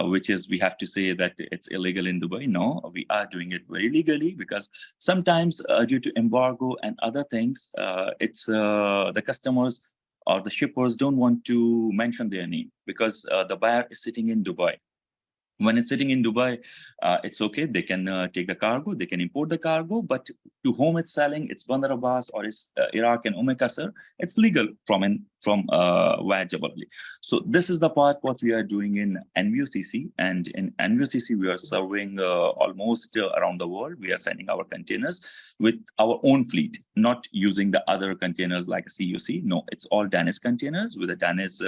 which is, we have to say that it's illegal in Dubai. No, we are doing it very legally, because sometimes due to embargo and other things, it's the customers or the shippers don't want to mention their name, because the buyer is sitting in Dubai. When it's sitting in Dubai, it's okay. They can take the cargo, they can import the cargo, but to whom it's selling, it's Bandar Abbas or it's Iraq and Qasr, it's legal from via Jebel Ali. So this is the part what we are doing in NVOCC, and in NVOCC we are serving almost around the world. We are sending our containers with our own fleet, not using the other containers like a CUC. No, it's all Danish containers with the Danish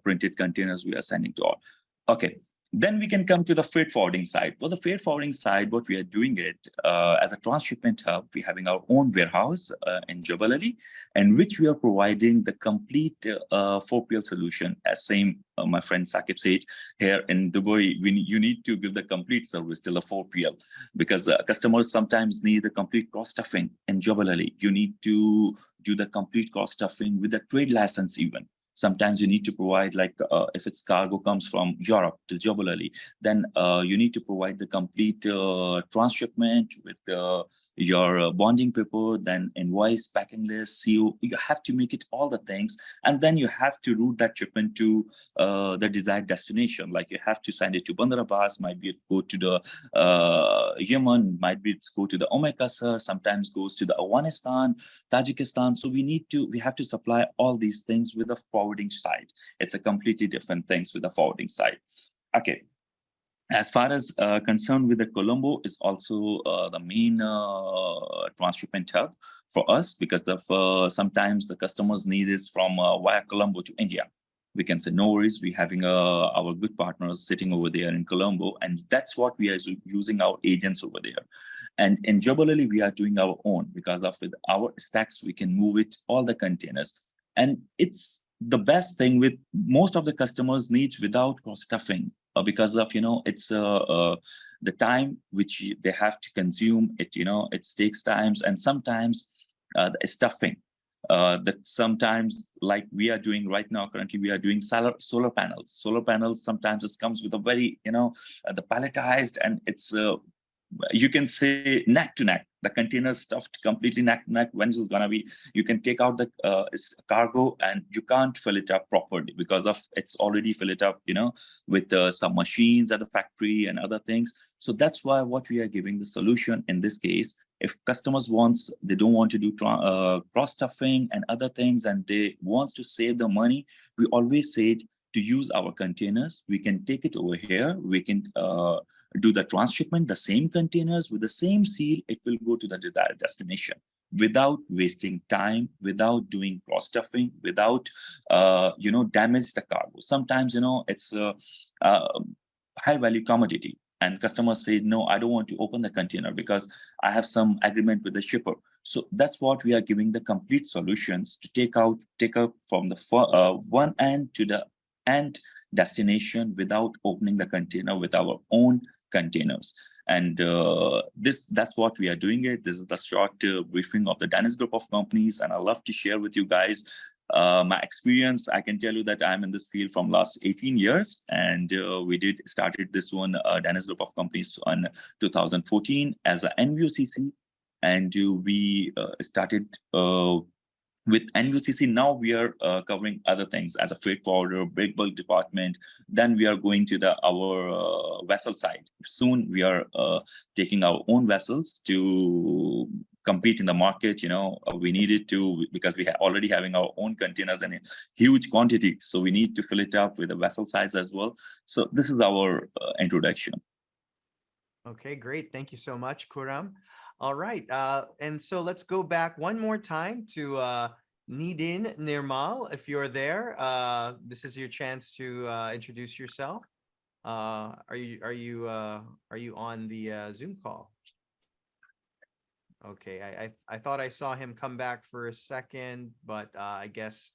printed containers we are sending to all. Okay. Then we can come to the freight forwarding side. For the freight forwarding side, what we are doing it as a transshipment hub, we're having our own warehouse in Jebel Ali, in which we are providing the complete 4PL solution. As same my friend Sakib said, here in Dubai, you need to give the complete service till the 4PL, because customers sometimes need the complete cross stuffing in Jebel Ali. You need to do the complete cross stuffing with the trade license even. Sometimes you need to provide, like if its cargo comes from Europe to Jebel Ali, then you need to provide the complete transshipment with your bonding paper, then invoice, packing list, CO. You have to make it all the things, and then you have to route that shipment to the desired destination. Like you have to send it to Bandar Abbas, might be it go to the Yemen, might be it go to the Qasr, sometimes goes to the Afghanistan, Tajikistan. So we have to supply all these things with the forwarding side. It's a completely different things with the forwarding side. Okay. As far as concerned with the Colombo is also the main transshipment hub for us, because of sometimes the customers need this from via Colombo to India. We can say no worries, we're having our good partners sitting over there in Colombo, and that's what we are using our agents over there. And in Jebel Ali, we are doing our own, because of with our stacks, we can move it, all the containers. And it's the best thing with most of the customers needs without cross stuffing, because of, it's the time which they have to consume it, it takes times, and sometimes the stuffing. That sometimes, like we are doing right now, currently we are doing solar panels. Solar panels, sometimes it comes with a very, the palletized, and it's you can say neck to neck. The container stuffed completely neck to neck. When it's gonna be, you can take out the cargo and you can't fill it up properly because of it's already fill it up, with some machines at the factory and other things. So that's why what we are giving the solution in this case. If customers they don't want to do cross stuffing and other things, and they want to save the money, we always say to use our containers. We can take it over here. We can do the transshipment, the same containers with the same seal. It will go to the desired destination without wasting time, without doing cross stuffing, without damage the cargo. Sometimes it's a high value commodity, and customers say, no, I don't want to open the container because I have some agreement with the shipper. So that's what we are giving the complete solutions to take up from the one end to the end destination without opening the container with our own containers. And that's what we are doing it. This is the short briefing of the Danish group of companies, and I love to share with you guys my experience. I can tell you that I'm in this field from last 18 years, and we started this one Danish group of companies in 2014 as a NVOCC, and we started with NUCC. Now we are covering other things as a freight forwarder, big bulk department. Then we are going to our vessel side. Soon we are taking our own vessels to compete in the market. We needed to, because we are already having our own containers in a huge quantity. So we need to fill it up with the vessel size as well. So this is our introduction. Okay, great. Thank you so much, Kuram. All right. And so let's go back one more time to Nidin Nirmal. If you're there, this is your chance to introduce yourself. Are you on the Zoom call? Okay, I thought I saw him come back for a second, but I guess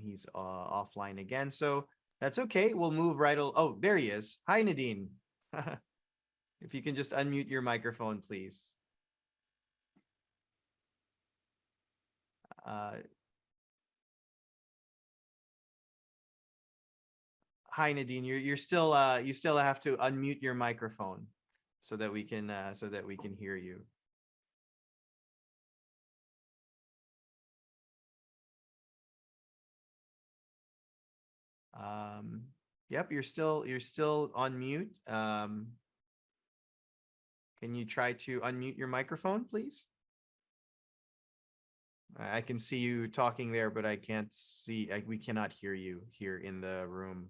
he's offline again. So that's okay. We'll move right. Oh, there he is. Hi, Nadine. If you can just unmute your microphone, please. Hi, Nadine. You still have to unmute your microphone so that we can hear you. Yep, you're still on mute. Can you try to unmute your microphone, please? I can see you talking there, but I can't see. We cannot hear you here in the room.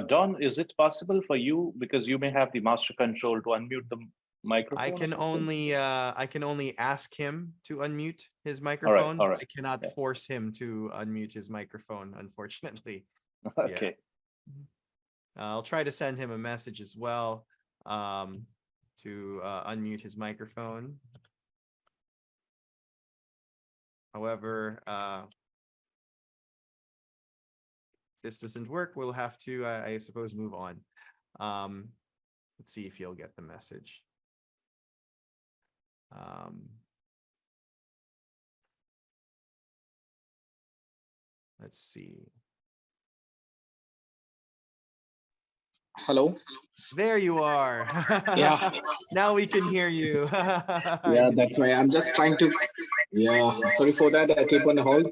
Don, is it possible for you, because you may have the master control, to unmute microphone? I or can something? only ask him to unmute his all microphone. right. I cannot Yeah. force him to unmute his microphone, unfortunately. Okay. I'll try to send him a message as well to unmute his microphone. However, this doesn't work. We'll have to, I suppose, move on. Let's see if he'll get the message. Let's see. Hello. There you are. Yeah. Now we can hear you. Yeah, that's why I'm just trying to. Yeah, sorry for that. I keep on hold.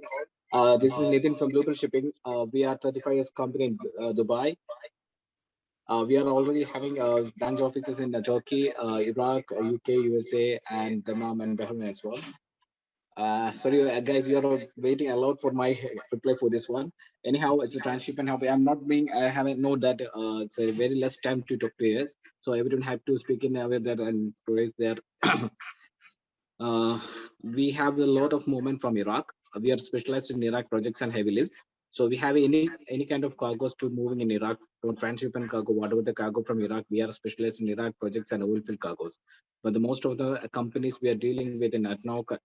This is Nitin from Blueprint Shipping. We are 35 years company in Dubai. We are already having branch offices in Turkey, Iraq, UK, USA, and Dammam and Bahrain as well. Sorry, guys, you are waiting a lot for my reply for this one. Anyhow, it's a transshipment hub. I'm not being. I haven't know that it's a very less time to talk to us. So everyone have to speak in over there and raise their. We have a lot of movement from Iraq. We are specialized in Iraq projects and heavy lifts. So we have any kind of cargoes to moving in Iraq, from transshipment cargo, whatever the cargo from Iraq, we are specialized in Iraq projects and oil field cargoes. But the most of the companies we are dealing with in ADNOC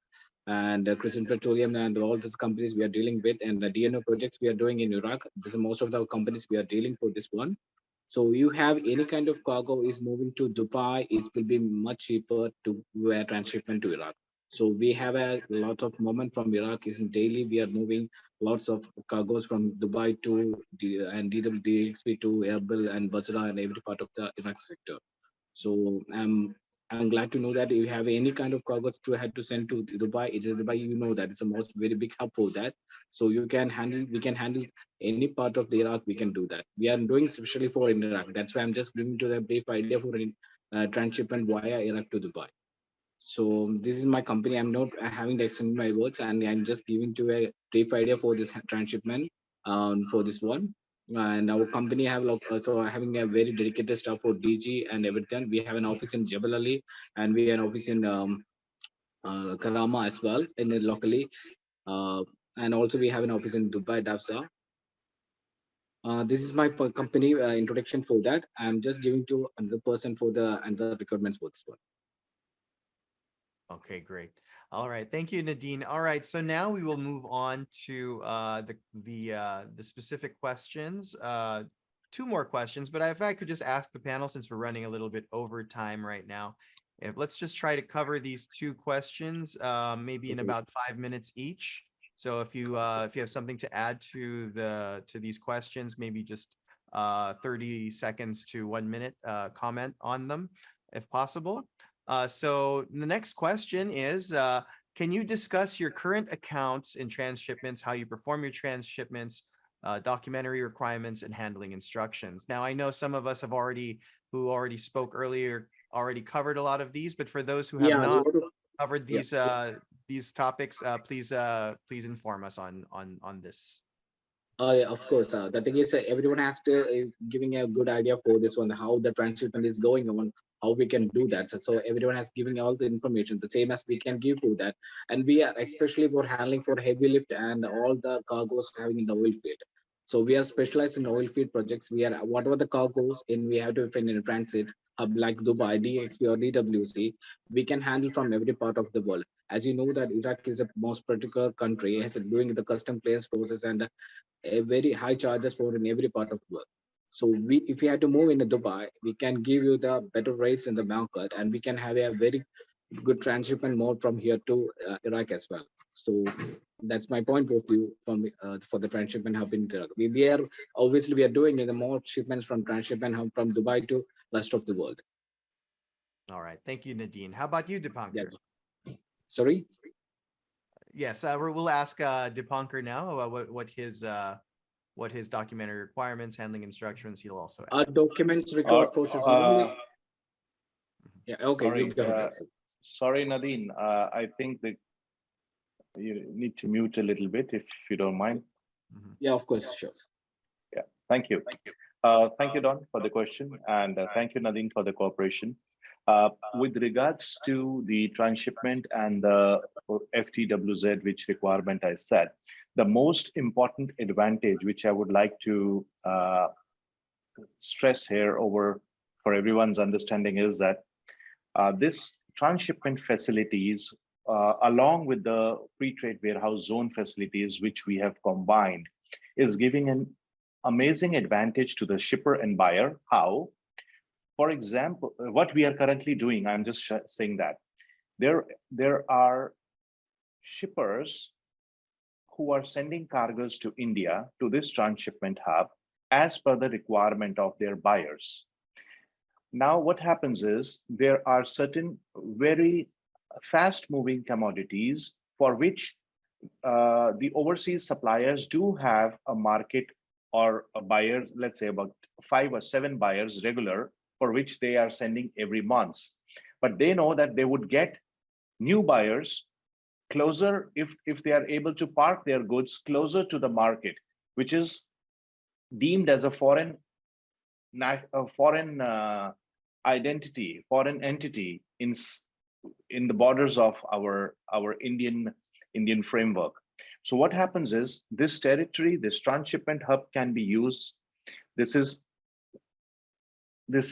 and Crescent Petroleum and all these companies we are dealing with, and the DNO projects we are doing in Iraq, this is most of the companies we are dealing for this one. So you have any kind of cargo is moving to Dubai, it will be much cheaper to transshipment to Iraq. So we have a lot of movement from Iraq. Is daily we are moving lots of cargoes from Dubai to and DWDXP to Erbil and Basra and every part of the Iraq sector. So I'm glad to know that you have any kind of cargoes to had to send to Dubai. It is Dubai, you know that it's a most very big hub for that. So you can handle, we can handle any part of the Iraq. We can do that. We are doing especially for in Iraq. That's why I'm just giving to the brief idea for transshipment via Iraq to Dubai. So this is my company. I'm not having to extend my words, and I'm just giving to a brief idea for this transshipment for this one. And our company have also having a very dedicated staff for DG and everything. We have an office in Jebel Ali, and we have an office in Karama as well, in locally. And also we have an office in Dubai, Dafsa. This is my company introduction for that. I'm just giving to another person for the another requirements for this one. Okay, great. All right, thank you, Nadine. All right, so now we will move on to the specific questions. Two more questions, but if I could just ask the panel, since we're running a little bit over time right now, let's just try to cover these two questions, maybe in about 5 minutes each. So if you have something to add to these questions, maybe just 30 seconds to 1 minute comment on them, if possible. So the next question is, can you discuss your current accounts in transshipments, how you perform your transshipments, documentary requirements, and handling instructions? Now, I know some of us have who already spoke earlier, already covered a lot of these, but for those who have not covered these topics, please inform us on this. Yeah, of course. The thing is, everyone has to giving a good idea for this one, how the transshipment is going on, how we can do that. So everyone has given all the information, the same as we can give to that. And we are especially for handling for heavy lift and all the cargoes having in the oil field. So we are specialized in oil field projects. We are whatever the cargoes in, we have to find in a transit hub like Dubai, DXP or DWC. We can handle from every part of the world. As you know that Iraq is a most particular country, has doing the custom clearance process and a very high charges for in every part of the world. So if we had to move into Dubai, we can give you the better rates in the market, and we can have a very good transshipment mode from here to Iraq as well. So that's my point of view from for the transshipment hub in Iraq. We are obviously we are doing the more shipments from transshipment hub from Dubai to rest of the world. All right, thank you, Nadine. How about you, Dipankar? Yeah. Sorry. Yes, we'll ask Dipankar now about what his documentary requirements, handling instructions. He'll also add. Documents record process. Yeah. Okay. Sorry, you go ahead. sorry, Nadine. I think that you need to mute a little bit if you don't mind. Yeah, of course, sure. Yeah, thank you. Thank you, Don, for the question, and thank you, Nadine, for the cooperation. With regards to the transshipment and the FTWZ, which requirement I said, the most important advantage which I would like to stress here over for everyone's understanding is that this transshipment facilities, along with the pre-trade warehouse zone facilities, which we have combined, is giving an amazing advantage to the shipper and buyer. How? For example, what we are currently doing, I'm just saying that there are shippers who are sending cargoes to India to this transshipment hub as per the requirement of their buyers. Now, what happens is there are certain very fast moving commodities for which the overseas suppliers do have a market or a buyer, let's say about 5 or 7 buyers regular, for which they are sending every month. But they know that they would get new buyers closer if they are able to park their goods closer to the market, which is deemed as a foreign identity, foreign entity in the borders of our Indian framework. So what happens is this territory, this transshipment hub can be used. This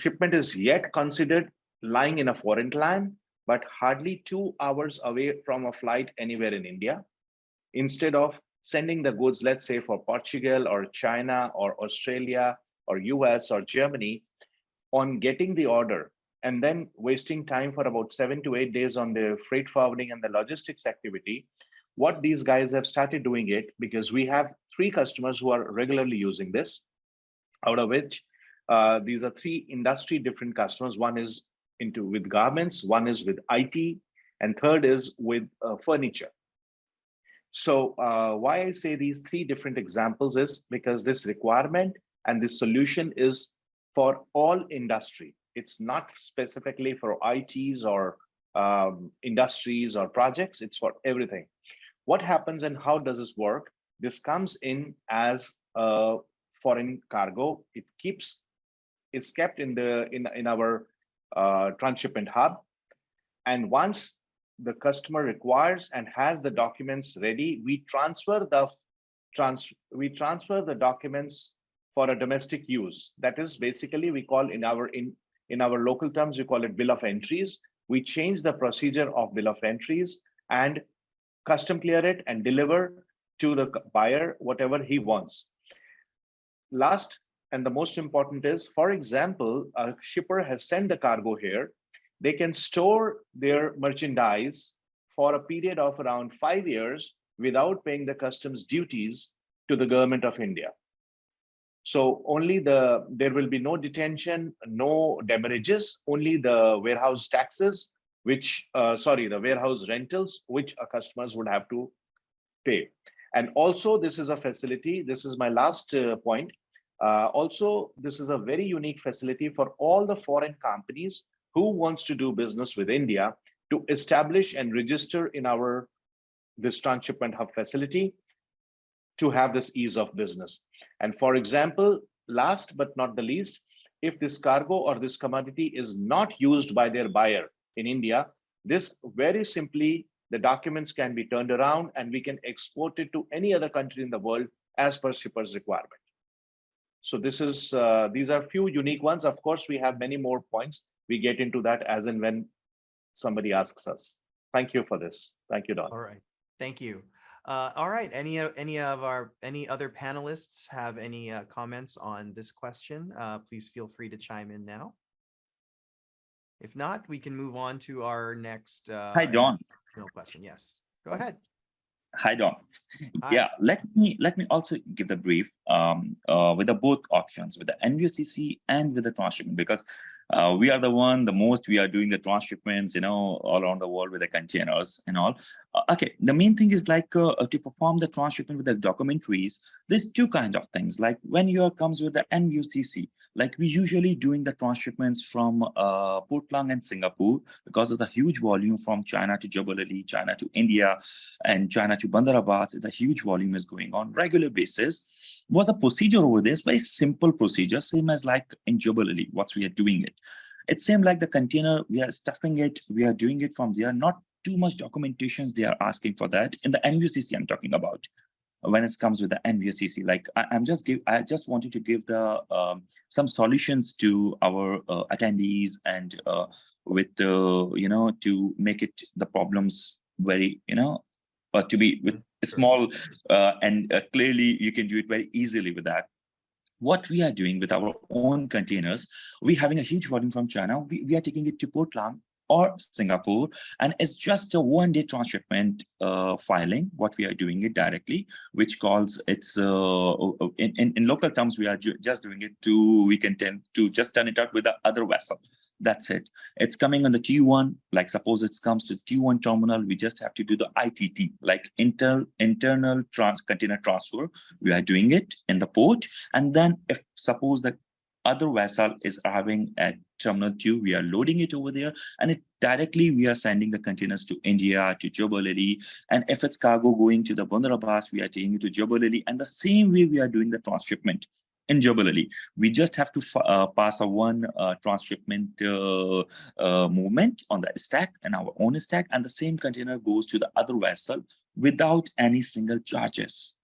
shipment is yet considered lying in a foreign land, but hardly 2 hours away from a flight anywhere in India. Instead of sending the goods, let's say for Portugal or China or Australia or US or Germany, on getting the order and then wasting time for about 7 to 8 days on the freight forwarding and the logistics activity, what these guys have started doing it, because we have 3 customers who are regularly using this, out of which these are 3 industry different customers. One is with garments, one is with IT, and third is with furniture. So why I say these 3 different examples is because this requirement and this solution is for all industry. It's not specifically for ITs or industries or projects. It's for everything. What happens and how does this work? This comes in as a foreign cargo. It's kept in our transshipment hub, and once the customer requires and has the documents ready, we transfer the documents for a domestic use. That is basically, we call in our local terms, we call it bill of entries. We change the procedure of bill of entries and custom clear it and deliver to the buyer whatever he wants. Last and the most important is, for example, a shipper has sent the cargo here. They can store their merchandise for a period of around 5 years without paying the customs duties to the government of India. So there will be no detention, no damages, only the warehouse taxes, the warehouse rentals, which our customers would have to pay. And also, this is a facility. This is my last point. Also, this is a very unique facility for all the foreign companies who wants to do business with India to establish and register in this transshipment hub facility to have this ease of business. And for example, last but not the least, if this cargo or this commodity is not used by their buyer in India, this very simply, the documents can be turned around and we can export it to any other country in the world as per shipper's requirement. So these are few unique ones. Of course, we have many more points. We get into that as and when somebody asks us. Thank you for this. Thank you, Don. All right. Thank you. All right. Any other panelists have any comments on this question? Please feel free to chime in now. If not, we can move on to our next Hi, Don. question. Yes, go ahead. Hi, Don. Hi. Yeah, let me also give the brief with the both options, with the NVOCC and with the transshipment, because we are the most we are doing the transshipments, all around the world with the containers and all. Okay, the main thing is like to perform the transshipment with the documentaries, there's 2 kinds of things. Like when you comes with the NVOCC, like we usually doing the transshipments from Port Klang and Singapore, because there's a huge volume from China to Jebel Ali, China to India, and China to Bandar Abbas. It's a huge volume is going on regular basis. What's the procedure over there? It's very simple procedure, same as like in Jebel Ali, what we are doing it. It seems like the container, we are stuffing it, we are doing it from there, not too much documentations they are asking for that. In the NVCC I'm talking about, when it comes with the NVCC, like I just wanted to give the some solutions to our attendees and with to make it the problems very to be with small and clearly you can do it very easily with that. What we are doing with our own containers, we having a huge volume from China. We are taking it to Portland or Singapore, and it's just a one-day transshipment filing. What we are doing it directly, which calls it's in local terms we are just doing it to we can tend to just turn it out with the other vessel. That's it. It's coming on the T1. Like suppose it comes to the T1 terminal, we just have to do the ITT, like internal container transfer. We are doing it in the port, and then if suppose the other vessel is arriving at terminal 2, we are loading it over there, and it directly we are sending the containers to India, to Jubilee. And if it's cargo going to the Bandar Abbas, we are taking it to Jubilee. And the same way we are doing the transshipment in Jubilee. We just have to pass a one transshipment movement on the stack and our own stack, and the same container goes to the other vessel without any single charges.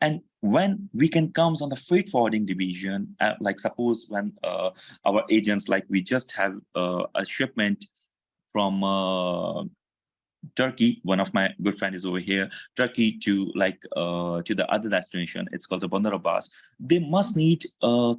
And when we can comes on the freight forwarding division, like suppose when our agents, like we just have a shipment from Turkey, one of my good friend is over here, Turkey to the other destination, it's called the Bandar Abbas. They must need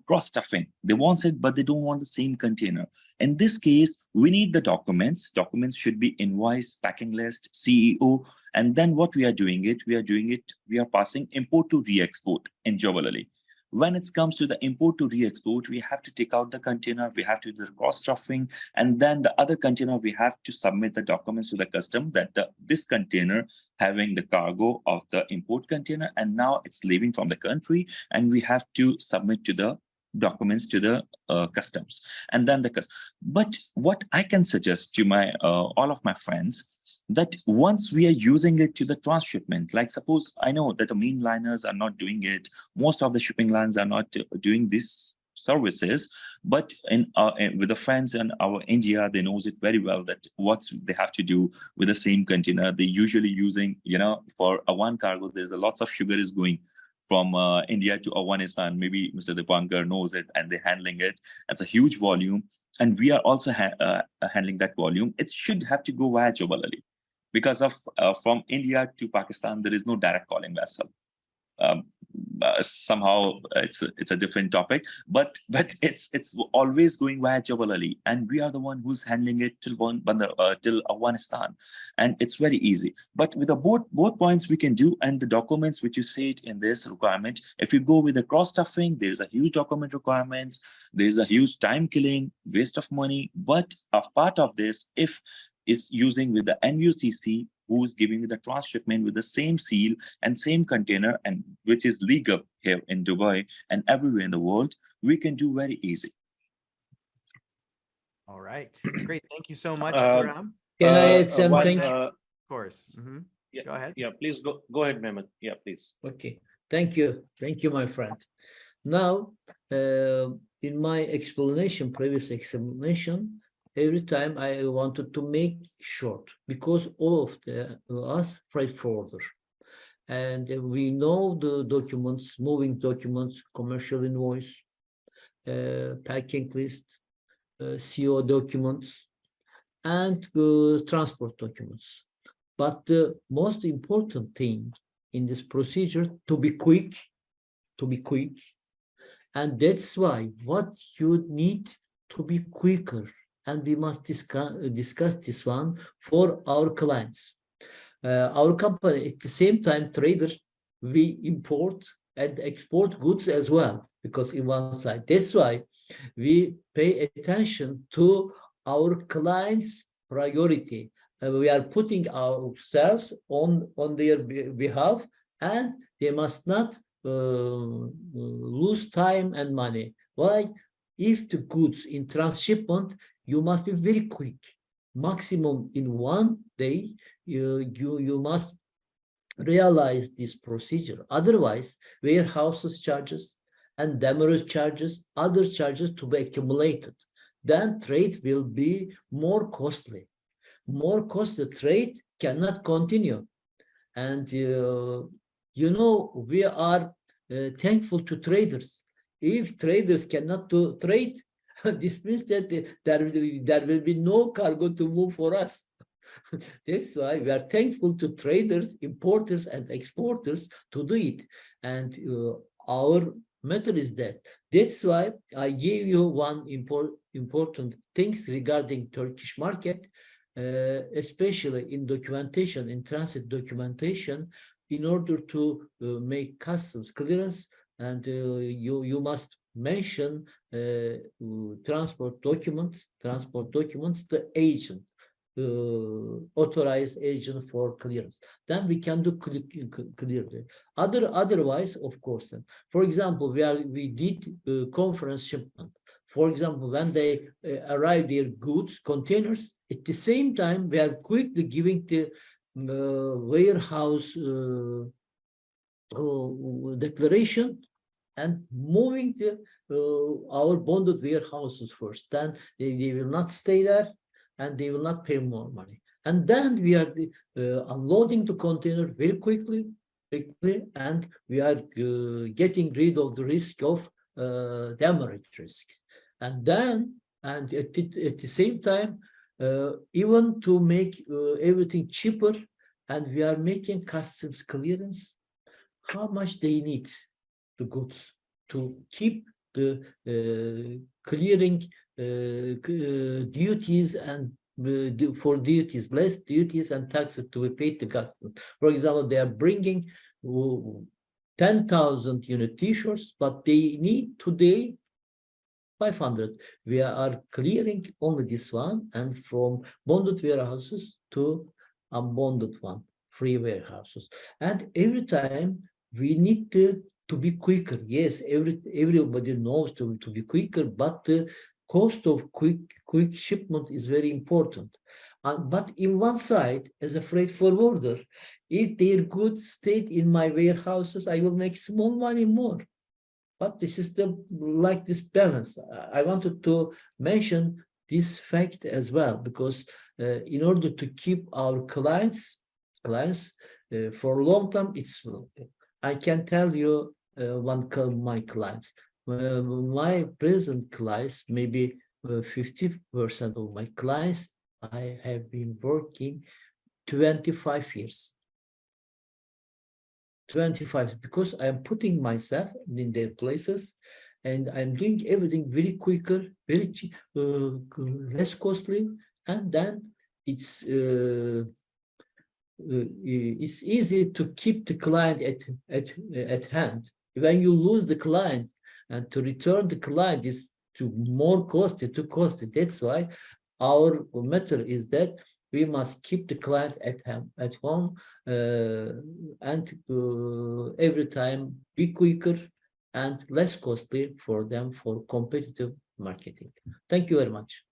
cross stuffing. They want it, but they don't want the same container. In this case, we need the documents. Documents should be invoice, packing list, CEO. And then what we are doing it, we are passing import to re-export in Jubilee. When it comes to the import to re-export, we have to take out the container, we have to do the cross stuffing, and then the other container, we have to submit the documents to the custom that this container having the cargo of the import container, and now it's leaving from the country, and we have to submit to the documents to the customs, and then but what I can suggest to my all of my friends, that once we are using it to the transshipment, like suppose I know that the main liners are not doing it, most of the shipping lines are not doing these services, but with the friends in our India, they knows it very well that what they have to do with the same container. They usually using, for a one cargo, there's a lots of sugar is going from India to Afghanistan. Maybe Mr. Dipankar knows it, and they're handling it. It's a huge volume, and we are also handling that volume. It should have to go via Jubilee, because of from India to Pakistan, there is no direct calling vessel. Somehow it's a different topic, but it's always going via Jubilee, and we are the one who's handling it till Afghanistan, and it's very easy. But with the both points we can do, and the documents which you said in this requirement, if you go with the cross stuffing, there's a huge document requirements, there's a huge time killing, waste of money. But a part of this, if is using with the NUCC, who's giving you the transshipment with the same seal and same container, and which is legal here in Dubai and everywhere in the world, we can do very easy. All right, great. Thank you so much, Karam. Can I add something? Of course. Yeah, go ahead. Yeah, please go ahead, Mehmet. Yeah, please. Okay, thank you, my friend. Now, in my previous explanation, every time I wanted to make short, because all of us freight forwarder, and we know the documents, moving documents, commercial invoice, packing list, CO documents, and transport documents. But the most important thing in this procedure to be quick, and that's why what you need to be quicker. And we must discuss this one for our clients. Our company, at the same time, trader, we import and export goods as well, because in one side. That's why we pay attention to our clients' priority. We are putting ourselves on their behalf, and they must not lose time and money. Why? If the goods in transshipment, you must be very quick. Maximum in 1 day, you must realize this procedure. Otherwise, warehouses charges and demurrage charges, other charges to be accumulated. then trade will be more costly. More costly trade cannot continue. And you know, we are thankful to traders. If traders cannot do trade, this means that there will be no cargo to move for us. That's why we are thankful to traders, importers, and exporters to do it. And our method is that. That's why I gave you one important things regarding Turkish market, especially in documentation, in transit documentation, in order to make customs clearance. And you must mention transport documents, the agent, authorized agent for clearance. Then we can do clearly. Otherwise, of course, then, for example, we did conference shipment. For example, when they arrive their goods, containers, at the same time, we are quickly giving the warehouse declaration and moving the our bonded warehouses first. Then they will not stay there and they will not pay more money. And then we are unloading the container very quickly, and we are getting rid of the risk of demurrage risk. And then, and at the same time, even to make everything cheaper, and we are making customs clearance, how much they need the goods to keep the clearing duties and for duties, less duties and taxes to be paid to customs. For example, they are bringing 10,000 unit t-shirts, but they need today 500. We are clearing only this one, and from bonded warehouses to unbonded one, free warehouses. And every time we need to be quicker. Yes, everybody knows to be quicker, but the cost of quick shipment is very important. But in one side, as a freight forwarder, if their goods stayed in my warehouses, I will make small money more. But this is like this balance. I wanted to mention this fact as well, because in order to keep our clients for a long time, I can tell you one of my clients. My present clients, maybe 50% of my clients, I have been working 25 years. 25, because I am putting myself in their places, and I'm doing everything very quicker, very cheap, less costly, and then it's easy to keep the client at hand. When you lose the client, and to return the client is too costly. That's why our method is that we must keep the client at home, and every time be quicker and less costly for them for competitive marketing. Thank you very much.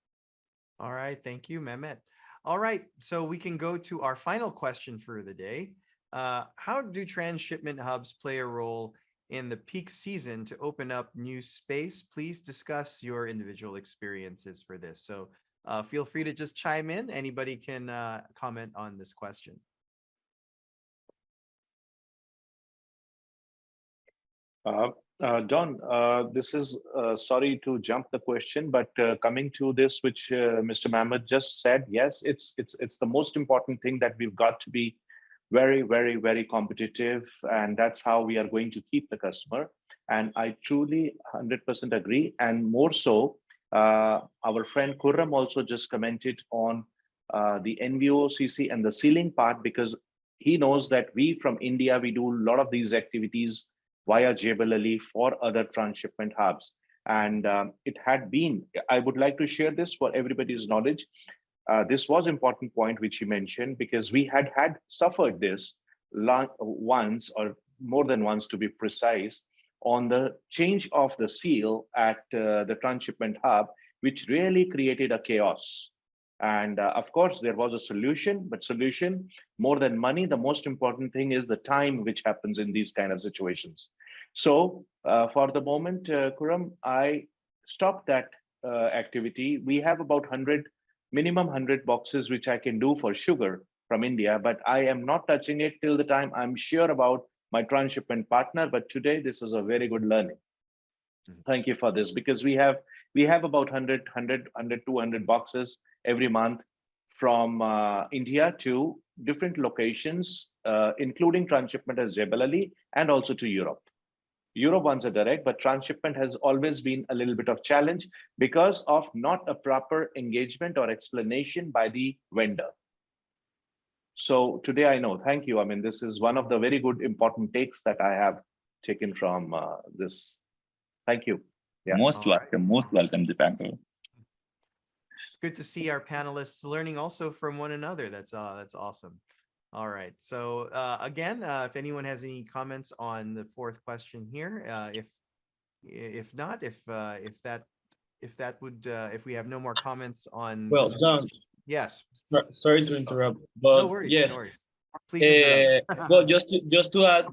All right, thank you, Mehmet. All right, so we can go to our final question for the day. How do transshipment hubs play a role in the peak season to open up new space? Please discuss your individual experiences for this. So feel free to just chime in. Anybody can comment on this question. Don, this is sorry to jump the question, but coming to this, which Mr. Mahmoud just said, yes, it's the most important thing, that we've got to be very, very, very competitive, and that's how we are going to keep the customer. And I truly 100% agree, and more so, our friend Khurram also just commented on the NVOCC and the sealing part, because he knows that we from India, we do a lot of these activities via Jebel Ali for other transshipment hubs. And it had been, I would like to share this for everybody's knowledge. This was an important point which he mentioned, because we had suffered this once, or more than once to be precise, on the change of the seal at the transshipment hub, which really created a chaos. And of course, there was a solution, but solution more than money, the most important thing is the time which happens in these kind of situations. So for the moment, Khurram, I stopped that activity. We have about 100, minimum 100 boxes, which I can do for sugar from India, but I am not touching it till the time I'm sure about my transshipment partner. But today, this is a very good learning. Thank you for this, because we have about 100, 200 boxes every month from India to different locations, including transshipment as Jebel Ali and also to Europe. Europe wants a direct, but transshipment has always been a little bit of challenge because of not a proper engagement or explanation by the vendor. So today I know, thank you. I mean, this is one of the very good important takes that I have taken from this. Thank you. Yeah. Most welcome, Dipankar. It's good to see our panelists learning also from one another. That's awesome. All right. So again, if anyone has any comments on the fourth question here, if not, if we have no more comments on. Well, John. Yes. Sorry to interrupt, but no worries, yes. No worries. Please interrupt. Well, just to add,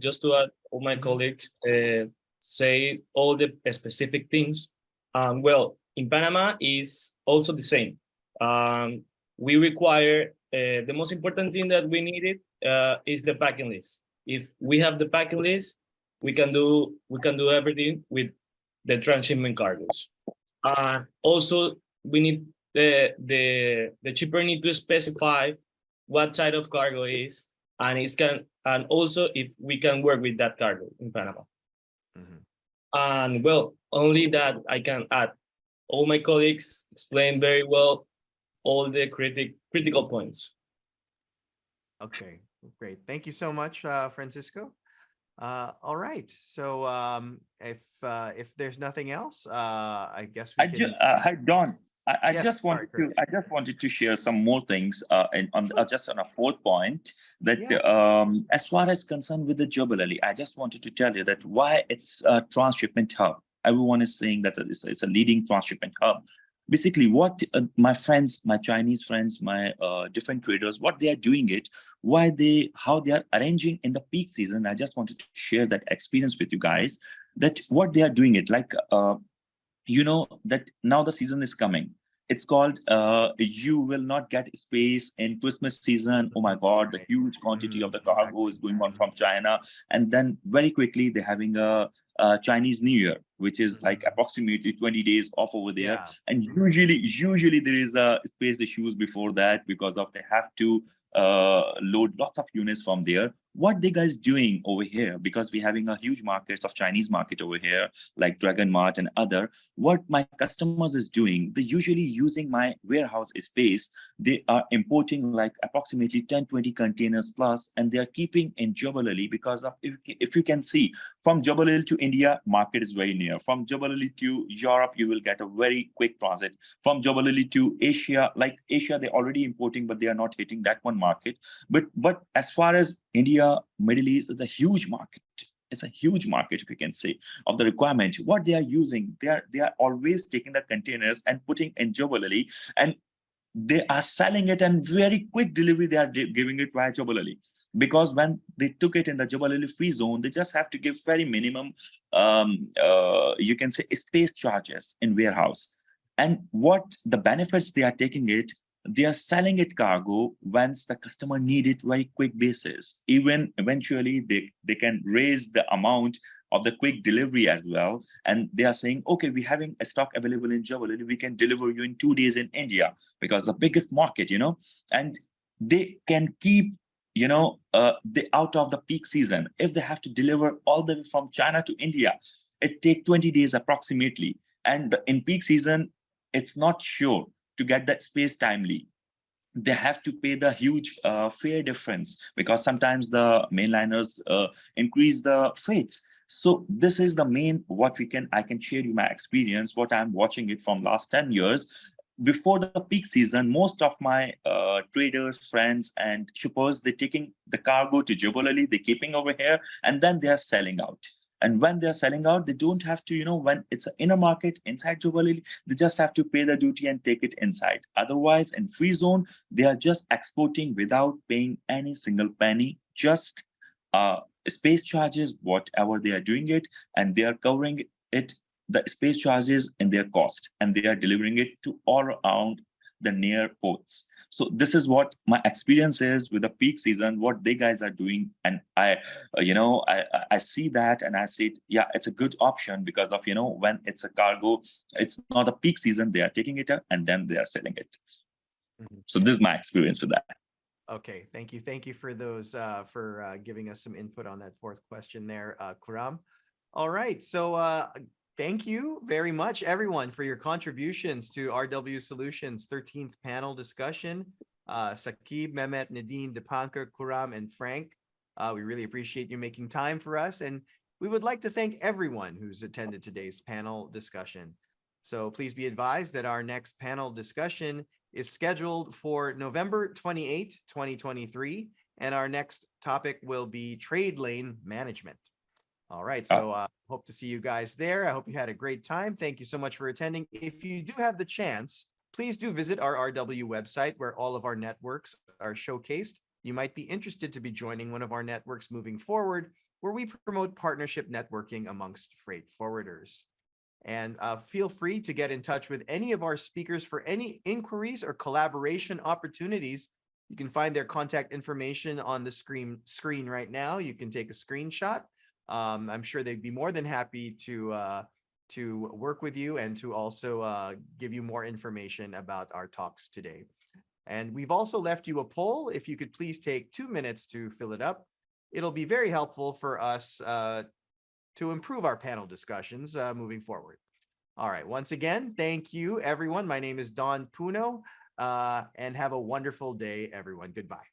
all my colleagues say all the specific things. Well, in Panama is also the same. We require the most important thing that we needed is the packing list. If we have the packing list, we can do everything with the transshipment cargoes. Also, we need the shipper need to specify what type of cargo is, and also if we can work with that cargo in Panama. And well, only that I can add. All my colleagues explained very well all the critical points. Okay, great. Thank you so much, Francisco. All right. So if there's nothing else, I guess we can. Hi, Don. I Yes, just wanted sorry, to. I just wanted to share some more things. Just on a fourth point that as far as concerned with the Jebel Ali, I just wanted to tell you that why it's a transshipment hub. Everyone is saying that it's a leading transshipment hub. Basically, what my friends, my Chinese friends, my different traders, what they are doing it, how they are arranging in the peak season. I just wanted to share that experience with you guys. That what they are doing it like. You know that now the season is coming. It's called you will not get space in Christmas season. Oh my God, the huge quantity of the cargo is going on from China. And then very quickly they're having a Chinese New Year, which is like approximately 20 days off over there. Yeah. And usually there is a space issues before that because of they have to load lots of units from there. What they guys doing over here, because we're having a huge markets of Chinese market over here, like Dragon Mart and other, what my customers is doing, they usually using my warehouse space. They are importing like approximately 10-20 containers plus, and they are keeping in Jebel Ali because of, if you can see, from Jebel Ali to India, market is very near. From Jebel Ali to Europe, you will get a very quick transit. From Jebel Ali to Asia, like Asia, they're already importing, but they are not hitting that one market. But as far as India, Middle East is a huge market. It's a huge market, if you can say, of the requirement. What they are using, they are always taking the containers and putting in Jebel Ali, and they are selling it, and very quick delivery they are giving it via Jebel Ali. Because when they took it in the Jebel Ali free zone, they just have to give very minimum, you can say, space charges in warehouse. And what the benefits they are taking it, they are selling it cargo once the customer need it very quick basis. Even eventually they can raise the amount of the quick delivery as well. And they are saying, okay, we're having a stock available in Jebel Ali, we can deliver you in 2 days in India, because the biggest market, and they can keep, they out of the peak season. If they have to deliver all the way from China to India, it takes 20 days approximately. And in peak season, it's not sure to get that space timely. They have to pay the huge fare difference, because sometimes the mainliners increase the freights. So this is the main I can share you my experience, what I'm watching it from last 10 years. Before the peak season, most of my traders, friends, and shippers, they're taking the cargo to Jebel Ali, they're keeping over here, and then they are selling out. And when they're selling out, they don't have to, when it's an inner market inside Jebel Ali, they just have to pay the duty and take it inside. Otherwise, in free zone, they are just exporting without paying any single penny, just space charges, whatever they are doing it, and they are covering it the space charges in their cost, and they are delivering it to all around the near ports. So this is what my experience is with the peak season, what they guys are doing. And I see that and I say, yeah, it's a good option because of, when it's a cargo, it's not a peak season, they are taking it up and then they are selling it. So this is my experience with that. Okay, thank you. Thank you for those, for giving us some input on that fourth question there, Kuram. All right, so thank you very much, everyone, for your contributions to RW Solutions 13th panel discussion. Saqib, Mehmet, Nadine, Dipankar, Kuram, and Frank, we really appreciate you making time for us. And we would like to thank everyone who's attended today's panel discussion. So please be advised that our next panel discussion is scheduled for November 28, 2023, and our next topic will be trade lane management. All right, so hope to see you guys there. I hope you had a great time. Thank you so much for attending. If you do have the chance, please do visit our RW website where all of our networks are showcased. You might be interested to be joining one of our networks moving forward, where we promote partnership networking amongst freight forwarders. And feel free to get in touch with any of our speakers for any inquiries or collaboration opportunities. You can find their contact information on the screen right now. You can take a screenshot. I'm sure they'd be more than happy to work with you and to also give you more information about our talks today. And we've also left you a poll. If you could please take 2 minutes to fill it up, it'll be very helpful for us to improve our panel discussions moving forward. All right, once again, thank you, everyone. My name is Don Puno, and have a wonderful day, everyone. Goodbye.